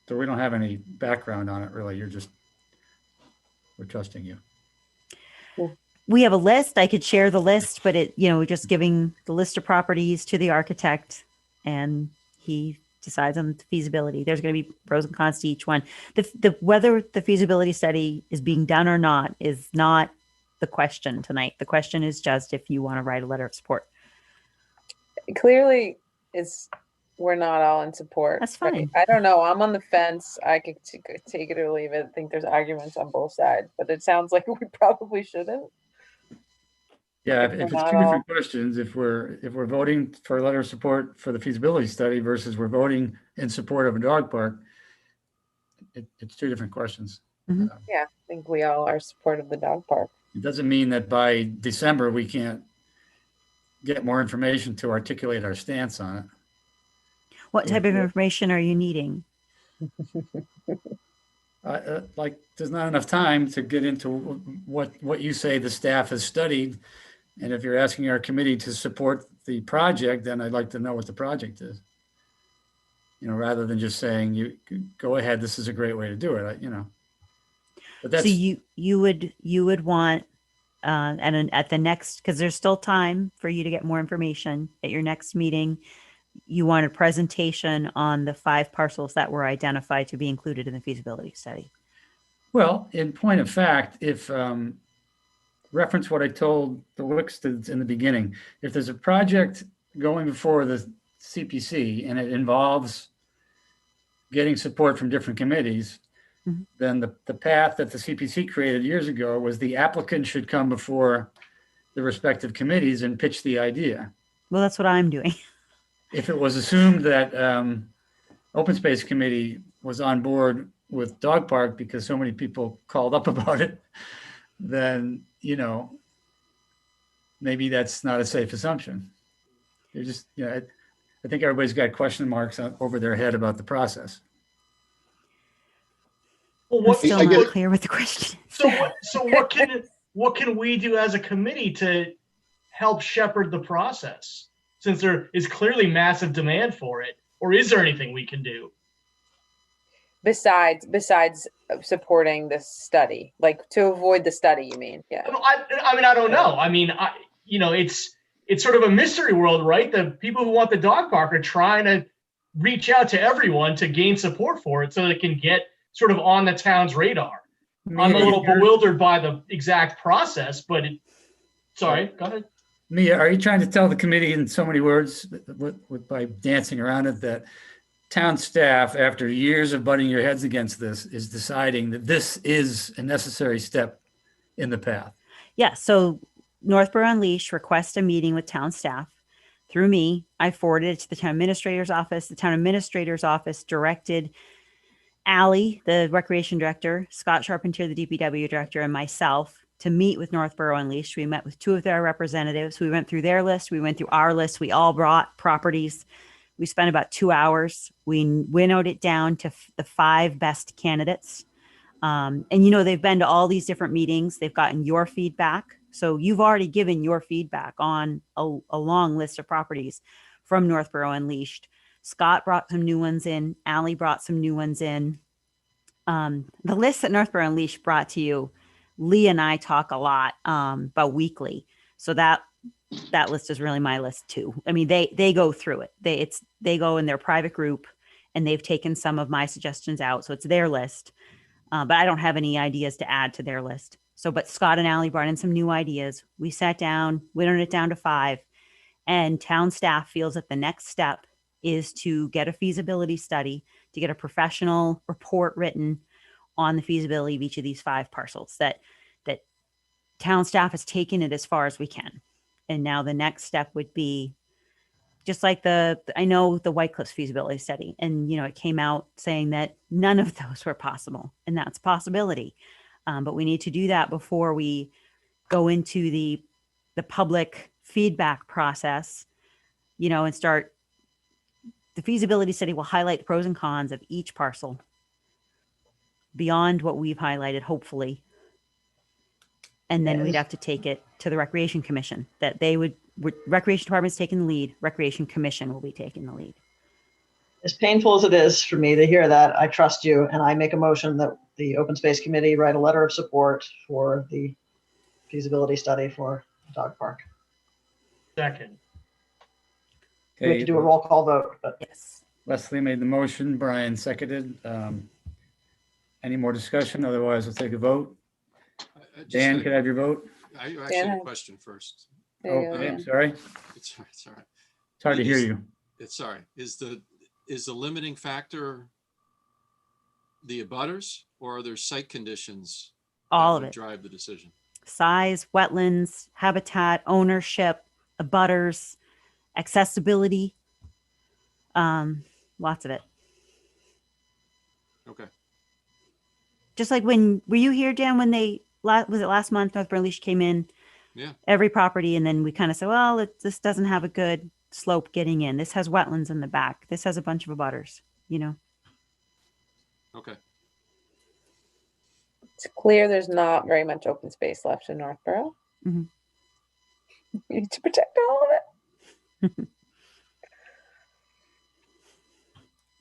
So we don't have any background on it, really. We're trusting you. We have a list. I could share the list, but we're just giving the list of properties to the architect and he decides on the feasibility. There's going to be pros and cons to each one. Whether the feasibility study is being done or not is not the question tonight. The question is just if you want to write a letter of support. Clearly, we're not all in support. That's fine. I don't know. I'm on the fence. I could take it or leave it. I think there's arguments on both sides, but it sounds like we probably shouldn't. Yeah, If if we're it's not two all- different questions, if we're voting for a letter of support for the feasibility study versus we're voting in support of a dog park, it's two different questions. Mhm. Yeah, I think we all are supportive of the dog park. It doesn't mean that by December we can't get more information to articulate our stance on it. What type of information are you needing? Like, there's not enough time to get into what you say the staff has studied. And if you're asking our committee to support the project, then I'd like to know what the project is. Rather than just saying, you go ahead, this is a great way to do it, But that's, So you would want and at the next, because there's still time for you to get more information at your next meeting, you want a presentation on the 5 parcels that were identified to be included in the feasibility study. well, in point of fact, if reference what I told the WIC students in the beginning, if there's a project going before the CPC and it involves getting support from different committees, Mhm. then the path that the CPC created years ago was the applicant should come before the respective committees and pitch the idea. Well, that's what I'm doing. If it was assumed that Open Space Committee was on board with dog park because so many people called up about it, then, maybe that's not a safe assumption. They're just, I think everybody's got question marks over their head about the process. Well, I'm what, still I not get- clear what the question is. so what can we do as a committee to help shepherd the process, since there is clearly massive demand for it? Or is there anything we can do? Besides supporting this study, like to avoid the study, you mean? Yeah. I mean, I don't know. I mean, it's sort of a mystery world, right? The people who want the dog park are trying to reach out to everyone to gain support for it so that it can get sort of on the town's radar. I'm a little bewildered by the exact process, but sorry, go ahead. Mia, are you trying to tell the committee in so many words by dancing around it that town staff, after years of butting your heads against this, is deciding that this is a necessary step in the path? Yeah. So Northborough Unleashed request a meeting with town staff. through me. I forwarded it to the town administrator's office. The town administrator's office directed Allie, the recreation director, Scott Charpentier, the DPW director, and myself to meet with Northborough Unleashed. We met with 2 of their representatives. We went through their list. We went through our list. We all brought properties. We spent about 2 hours. We winnowed it down to the 5 best candidates. And, they've been to all these different meetings. They've gotten your feedback. So you've already given your feedback on a long list of properties from Northborough Unleashed. Scott brought some new ones in. Allie brought some new ones in. The list that Northborough Unleashed brought to you, Lee and I talk a lot about weekly. So that list is really my list too. I mean, they go through it. They go in their private group and they've taken some of my suggestions out. So it's their list. But I don't have any ideas to add to their list. But Scott and Allie brought in some new ideas. We sat down, winnowed it down to 5, and town staff feels that the next step is to get a feasibility study, to get a professional report written on the feasibility of each of these 5 parcels. That town staff has taken it as far as we can. And now the next step would be just like I know the White Cliffs feasibility study, and, it came out saying that none of those were possible, and that's a possibility. But we need to do that before we go into the public feedback process, and start. The feasibility study will highlight the pros and cons of each parcel beyond what we've highlighted, hopefully. And then we'd have to take it to the Recreation Commission, that Recreation Department's taking the lead, Recreation Commission will be taking the lead. As painful as it is for me to hear that, I trust you, and I make a motion that the Open Space Committee write a letter of support for the feasibility study for the dog park. Second. We have to do a roll call vote, but Yes. Leslie made the motion, Brian seconded. Any more discussion? Otherwise, we'll take a vote. Dan, could I have your vote? I actually had a question first. There you go, Okay, Dan. sorry. It's all right. It's hard to hear you. It's sorry. Is the limiting factor the abutters, or are there site conditions All that of would it. drive the decision? Size, wetlands, habitat, ownership, abutters, accessibility, lots of it. Okay. Just like were you here, Dan, when was it last month, Northborough Unleashed came in? Yeah. Every property, and then we kind of said, well, this doesn't have a good slope getting in. This has wetlands in the back. This has a bunch of abutters, Okay. It's clear there's not very much open space left in Northborough. Mhm. You need to protect all of it.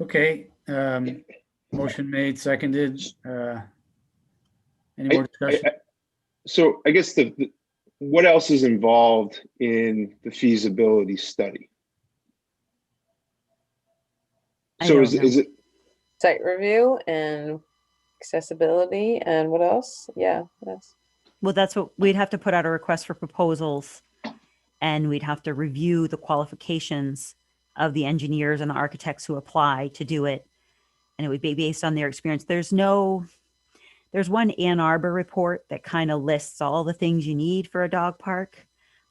Okay, motion made, seconded. Any more discussion? So I guess what else is involved in the feasibility study? I So don't is know. it, Site review and accessibility and what else? Yeah, Well, that's what we'd have to put out a request for proposals, and we'd have to review the qualifications of the engineers and the architects who apply to do it. And it would be based on their experience. There's one Ann Arbor report that kind of lists all the things you need for a dog park.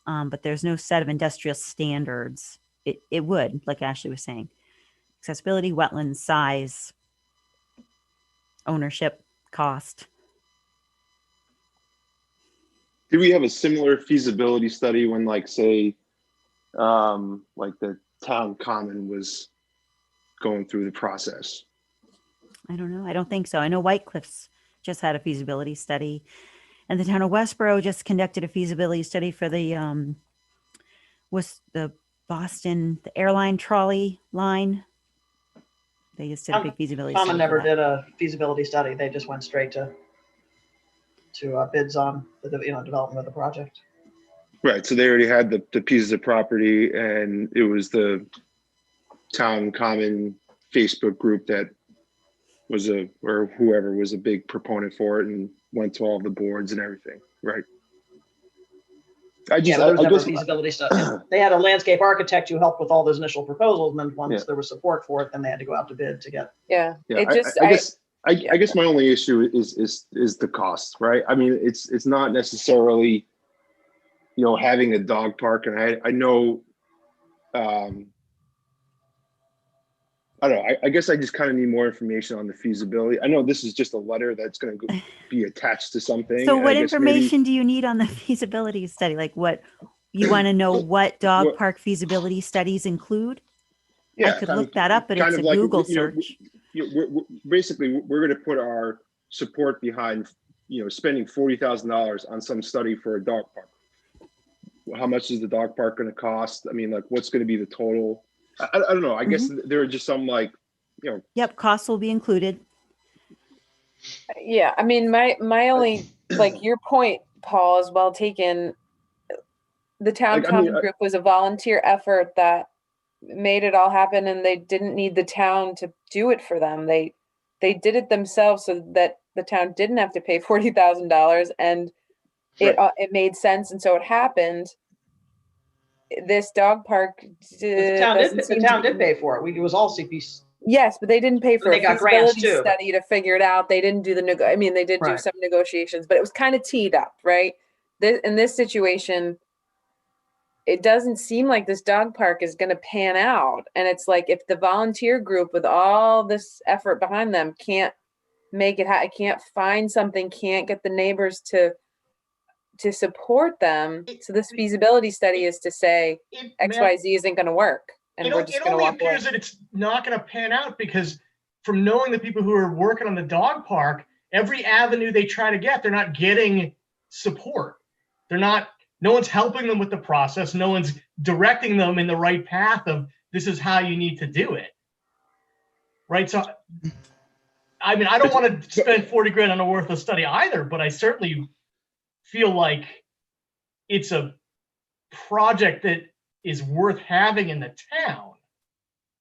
But there's no set of industrial standards. It would, like Ashley was saying, accessibility, wetlands, size, ownership, cost. did we have a similar feasibility study when, like, say, like the town common was going through the process? I don't know. I don't think so. I know White Cliffs just had a feasibility study, and the town of Westboro just conducted a feasibility study for the Boston, the airline trolley line. They just did a big feasibility study. Common for never that. did a feasibility study. They just went straight to bids on the development of the project. Right, so they already had the pieces of property, and it was the town common Facebook group that was or whoever was a big proponent for it and went to all the boards and everything, right? But there was never a feasibility study. They had a landscape architect who helped with all those initial proposals, and then once there was support for it, then they had to go out to bid to get. yeah. I guess my only issue is the cost, right? I mean, it's not necessarily, having a dog park, and I know I don't know. I guess I just kind of need more information on the feasibility. I know this is just a letter that's going to be attached to something. So and I what guess information do you need on the feasibility study? Like what, you want to know what dog what- park feasibility studies include? I Yeah, could kind look of, that up, but kind it's of a like, Google you know, search. basically we're going to put our support behind, spending $40,000 on some study for a dog park. How much is the dog park going to cost? I mean, like, what's going to be the total? I don't know. I guess there are just some Yep, costs will be included. Yeah, I mean, my only, like, your point, Paul, is well taken. The town Like, I mean, common group was a volunteer effort that made it all happen, and they didn't need the town to do it for them. They did it themselves so that the town didn't have to pay $40,000, and it made sense, and so it happened. This dog park The town doesn't did, the seem town to did be. pay for it. It was all CPC. Yes, but they didn't pay for They a got grants, feasibility too. study to figure it out. They didn't do the I mean, they did do Right. some negotiations, but it was kind of teed up, right? In this situation, it doesn't seem like this dog park is going to pan out. And it's like, if the volunteer group with all this effort behind them can't make it, can't find something, can't get the neighbors to support them. So this feasibility study is to say XYZ isn't going to work, and we're just It going to only walk away. appears that it's not going to pan out because from knowing the people who are working on the dog park, every avenue they try to get, they're not getting support. No one's helping them with the process. No one's directing them in the right path of this is how you need to do it. Right. So, I mean, I don't want to spend 40 grand on a worthless study either, but I certainly feel like it's a project that is worth having in the town.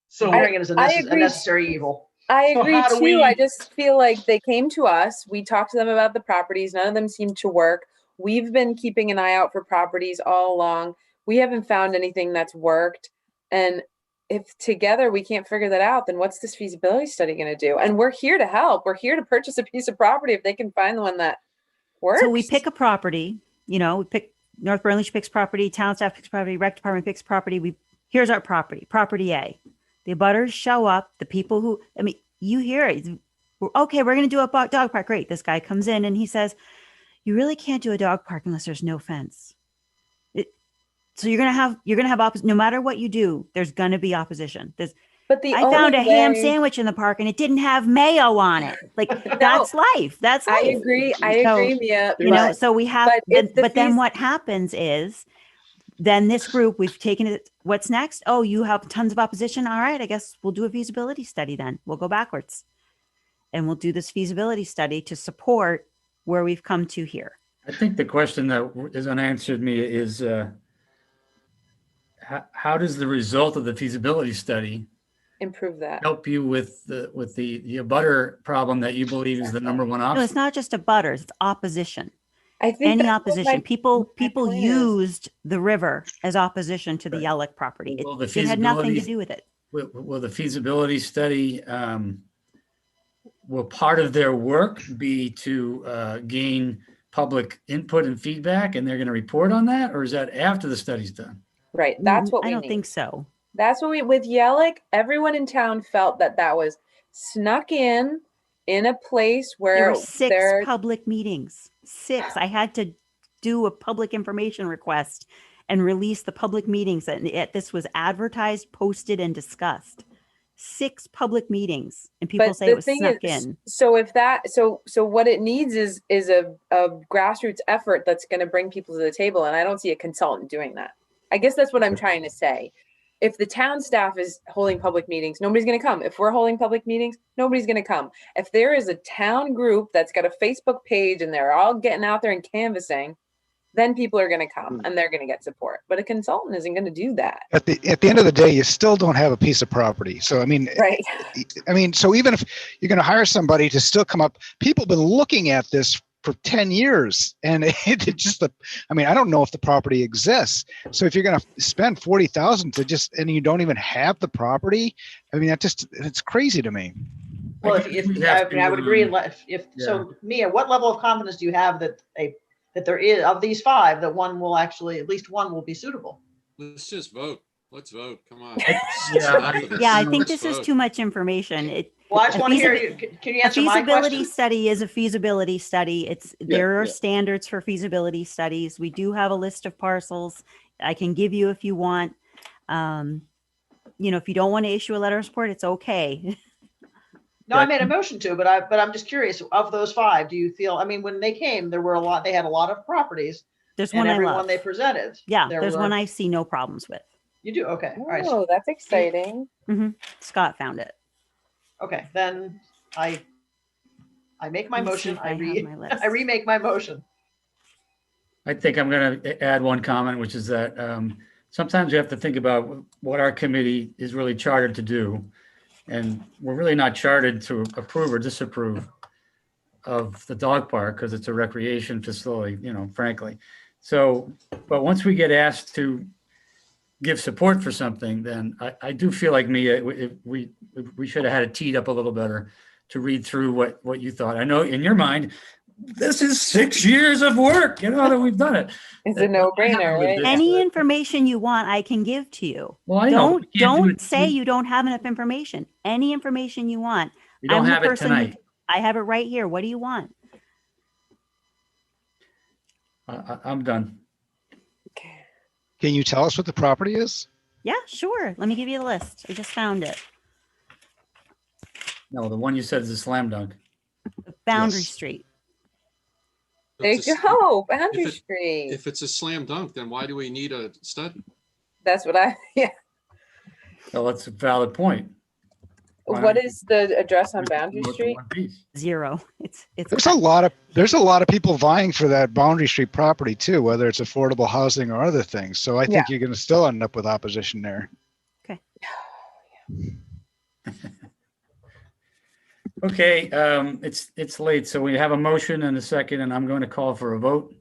So Hearing it as a I agree. necessary evil. I So agree how do too. we- I just feel like they came to us. We talked to them about the properties. None of them seemed to work. We've been keeping an eye out for properties all along. We haven't found anything that's worked. And if together we can't figure that out, then what's this feasibility study going to do? And we're here to help. We're here to purchase a piece of property if they can find the one that works. So we pick a property, we pick North Burlington picks property, town staff picks property, rec department picks property. Here's our property, property A. The abutters show up, the people who, I mean, you hear it. Okay, we're going to do a dog park. Great. This guy comes in and he says, you really can't do a dog park unless there's no fence. So you're going to have opposition. No matter what you do, there's going to be opposition. But I found a ham sandwich in the park and it didn't have mayo on it. Like that's life. That's life. I agree. I agree, Mia. So we have, but then what happens is, then this group, we've taken it. What's next? Oh, you have tons of opposition. All right, I guess we'll do a feasibility study then. We'll go backwards. And we'll do this feasibility study to support where we've come to here. I think the question that is unanswered me is how does the result of the feasibility study improve that? help you with the abutter problem that you believe is the number one No, option? it's not just abutters, it's opposition. I think Any opposition. People point is. used the river as opposition to the Yellick property. Well, the It had nothing to feasibility- do with it. Will the feasibility study, will part of their work be to gain public input and feedback, and they're going to report on that? Or is that after the study's done? Right. That's what I we don't need. think so. That's what with Yellick, everyone in town felt that was snuck in a place where There were 6 public meetings. 6. I had to do a public information request and release the public meetings. And this was advertised, posted, and discussed. 6 public meetings, and people say it was snuck in. So if so what it needs is a grassroots effort that's going to bring people to the table, and I don't see a consultant doing that. I guess that's what I'm trying to say. If the town staff is holding public meetings, nobody's going to come. If we're holding public meetings, nobody's going to come. If there is a town group that's got a Facebook page and they're all getting out there and canvassing, then people are going to come and they're going to get support. But a consultant isn't going to do that. At the end of the day, you still don't have a piece of property. So, I mean, right. So even if you're going to hire somebody to still come up, people have been looking at this for 10 years and it just, I don't know if the property exists. So if you're going to spend $40,000 and you don't even have the property, it's crazy to me. Well, I would agree. So Mia, what level of confidence do you have that there is, of these 5, that one will actually, at least one will be suitable? Let's just vote. Let's vote. Come on. Yeah, Enough of this. Yeah, I No, think Let's this is vote. too much information. Well, I just A want to hear feasibi- you. Can you A answer my feasibility question? study is a feasibility study. There are standards for feasibility studies. We do have a list of parcels. I can give you if you want. If you don't want to issue a letter of support, it's okay. No, I made a motion to, but I'm just curious, of those five, do you feel, I mean, when they came, there were a lot, they had a lot of properties There's and one I everyone love. they presented. Yeah, there there's were- one I see no problems with. You do? Okay. All right. Oh, that's exciting. Scott found it. Okay. Then I make my Let me see motion. if I have my list. I remake my motion. I think I'm going to add one comment, which is that sometimes you have to think about what our committee is really chartered to do. And we're really not chartered to approve or disapprove of the dog park because it's a recreation facility, frankly. So, but once we get asked to give support for something, then I do feel like we should have had it teed up a little better to read through what you thought. I know in your mind, this is 6 years of work, that we've done it. It's a no-brainer, right? Any information you want, I can give to you. Well, I know, but we can't do Don't it. say you don't have enough information. Any information you want. We don't I'm the have it person tonight. I have it right here. What do you want? I'm done. Okay. Can you tell us what the property is? Yeah, sure. Let me give you the list. I just found it. No, the one you said is a slam dunk. Boundary Yes. Street. There you It's a- go, Boundary if it- Street. If it's a slam dunk, then why do we need a study? That's what yeah. Well, that's a valid point. Why What not? is the address on We Boundary promote the Street? one piece. 0. It's There's a lot of people vying for that Boundary Street property too, whether it's affordable housing or other things. So I think you're going to still end up with opposition there. Okay, it's late, so we have a motion and a second, and I'm going to call for a vote.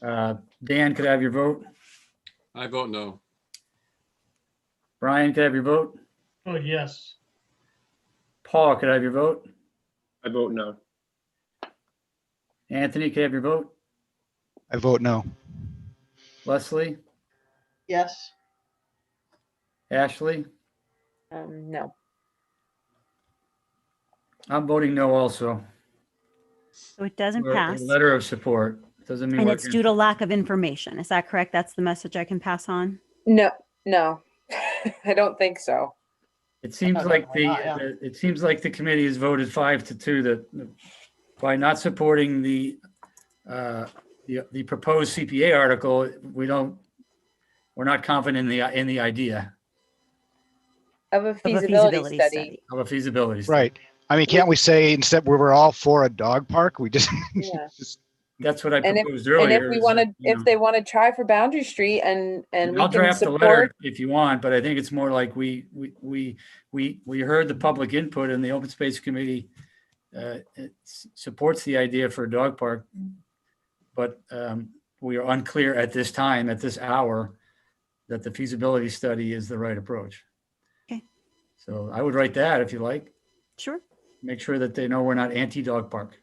Dan, could I have your vote? I vote no. Brian, could I have your vote? Oh, yes. Paul, could I have your vote? I vote no. Anthony, could I have your vote? I vote no. Leslie? Yes. Ashley? No. I'm voting no also. So it doesn't We're a pass. letter of support. Doesn't mean And we're it's due to lack of information. Is that correct? That's the message I can pass on? No. I don't think so. It seems Okay, like why not, yeah. it seems like the committee has voted 5-2 that by not supporting the proposed CPA article, we're not confident in the idea Of a Of a feasibility study. of a feasibility study. Right. I mean, can't we say instead we were all for a dog park? We just, Yeah. That's what I And proposed earlier. if we is wanted, that, you if know, they want to try for Boundary Street and we I'll can draft a letter support, if you want, but I think it's more like we heard the public input and the open space committee it supports the idea for a dog park, but we are unclear at this time, at this hour, that the feasibility study is the right approach. Okay. So I would write that if you like. Sure. Make sure that they know we're not anti-dog park.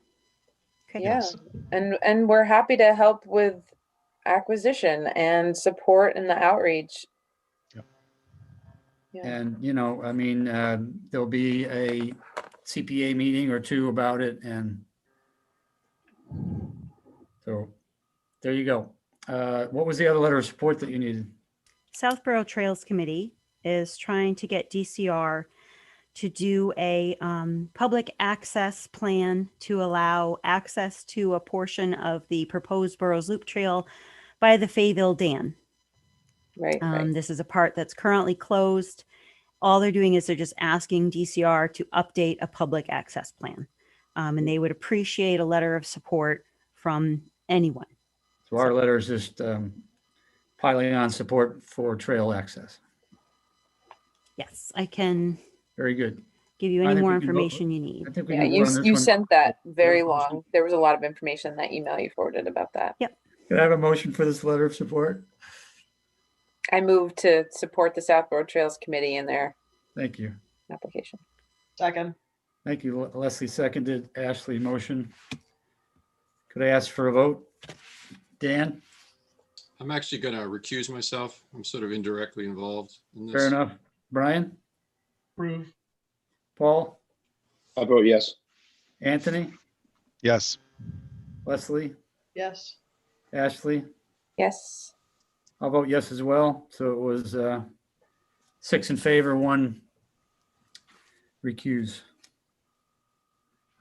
Okay. yeah. And we're happy to help with acquisition and support and the outreach. Yep. Yeah. And, you know, I mean, there'll be a CPA meeting or two about it. And so there you go. What was the other letter of support that you needed? Southborough Trails Committee is trying to get DCR to do a public access plan to allow access to a portion of the proposed Burroughs Loop Trail by the Fayville Dam. Right. This is a part that's currently closed. All they're doing is they're just asking DCR to update a public access plan. And they would appreciate a letter of support from anyone. So our letter is just piling on support for trail access. Yes, I can Very good. give you I any think more we can vote. information you need. I think we Yeah, can you vote on this you one. sent that very Yeah. long. There was a lot of information in that email you forwarded about that. Can I have a motion for this letter of support? I moved to support the Southborough Trails Committee in their Thank you. application. Second. Thank you. Leslie seconded. Ashley motion. Could I ask for a vote? Dan, I'm actually going to recuse myself. I'm sort of indirectly involved in this. Fair enough. Brian, Approve. Paul, I vote yes. Anthony, Yes. Leslie, Yes. Ashley. Yes. I'll vote yes as well. So it was 6 in favor, 1 recuse,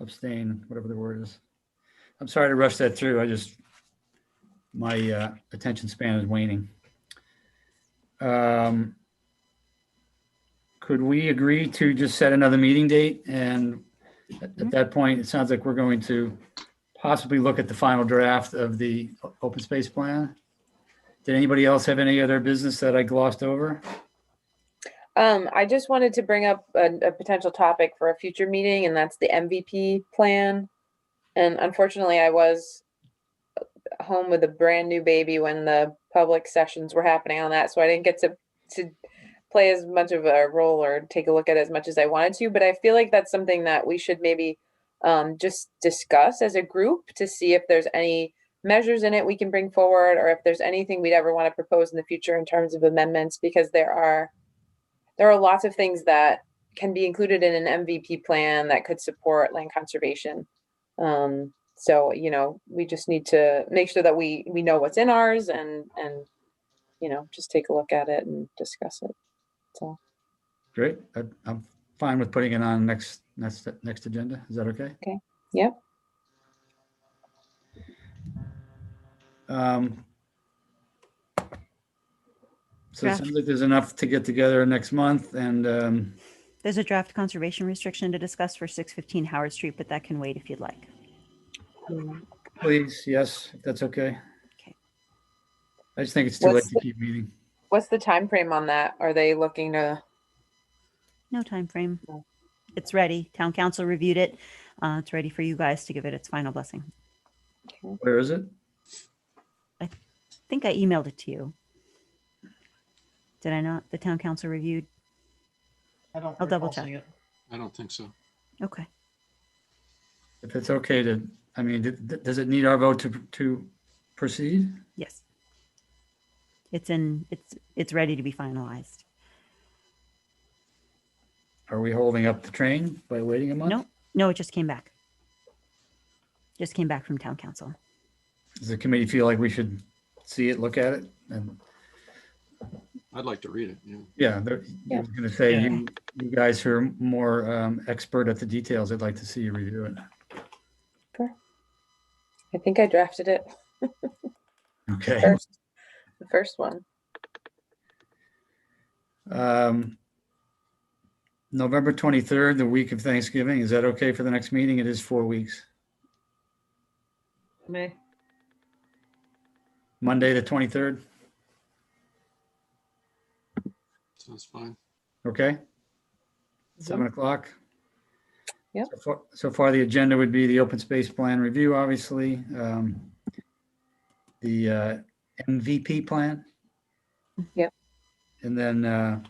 abstain, whatever the word is. I'm sorry to rush that through. My attention span is waning. Could we agree to just set another meeting date? And at that point, it sounds like we're going to possibly look at the final draft of the open space plan. Did anybody else have any other business that I glossed over? I just wanted to bring up a potential topic for a future meeting, and that's the MVP plan. And unfortunately, I was home with a brand new baby when the public sessions were happening on that, so I didn't get to play as much of a role or take a look at as much as I wanted to. But I feel like that's something that we should maybe just discuss as a group to see if there's any measures in it we can bring forward, or if there's anything we'd ever want to propose in the future in terms of amendments, because there are lots of things that can be included in an MVP plan that could support land conservation. So, we just need to make sure that we know what's in ours and just take a look at it and discuss it. So, Great. I'm fine with putting it on next agenda. Is that okay? okay. Yep. So it sounds like there's enough to get together next month, and There's a draft conservation restriction to discuss for 615 Howard Street, but that can wait if you'd like. please, yes, if that's okay. Okay. I just think it's too late What's to keep meeting. What's the time frame on that? Are they looking to? No time frame. No. It's ready. Town council reviewed it. It's ready for you guys to give it its final blessing. Where is it? I think I emailed it to you. Did I not? The town council reviewed. I'll double check. It. I don't think so. Okay. If it's okay does it need our vote to proceed? Yes. It's ready to be finalized. Are we holding up the train by waiting a month? No, it just came back. Just came back from town council. Does the committee feel like we should see it, look at it? And I'd like to read it. Yeah. yeah, I was going to say, Yeah. you guys who are more expert at the details, I'd like to see you review it. Sure. I think I drafted it Okay. the first one. November 23rd, the week of Thanksgiving. Is that okay for the next meeting? It is 4 weeks. Me. Monday, the 23rd. Sounds fine. Okay. 7 o'clock. Yep. So far, the agenda would be the open space plan review, obviously. The MVP plan. Yep. And then,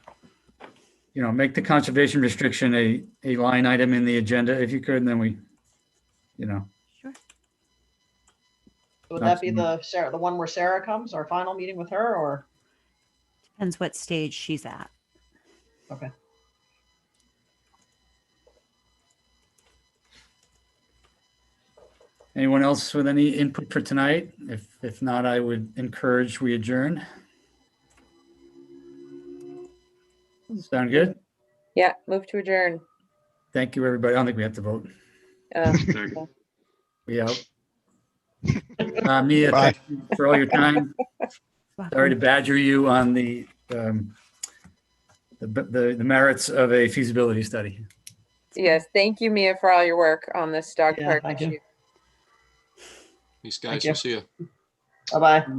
make the conservation restriction a line item in the agenda if you could, and then we, Sure. Would that be the one where Sarah comes, our final meeting with her, or? Depends what stage she's at. Okay. Anyone else with any input for tonight? If not, I would encourage we adjourn. Sound good? Yeah. Move to adjourn. Thank you, everybody. I don't think we have to vote. Second. We out. Mia, Bye. thank you for all your time. Sorry to badger you on the merits of a feasibility study. Yes. Thank you, Mia, for all your work on this dog Yeah, park thank you. issue. Thanks, Thank guys. you. We'll see you. Bye-bye.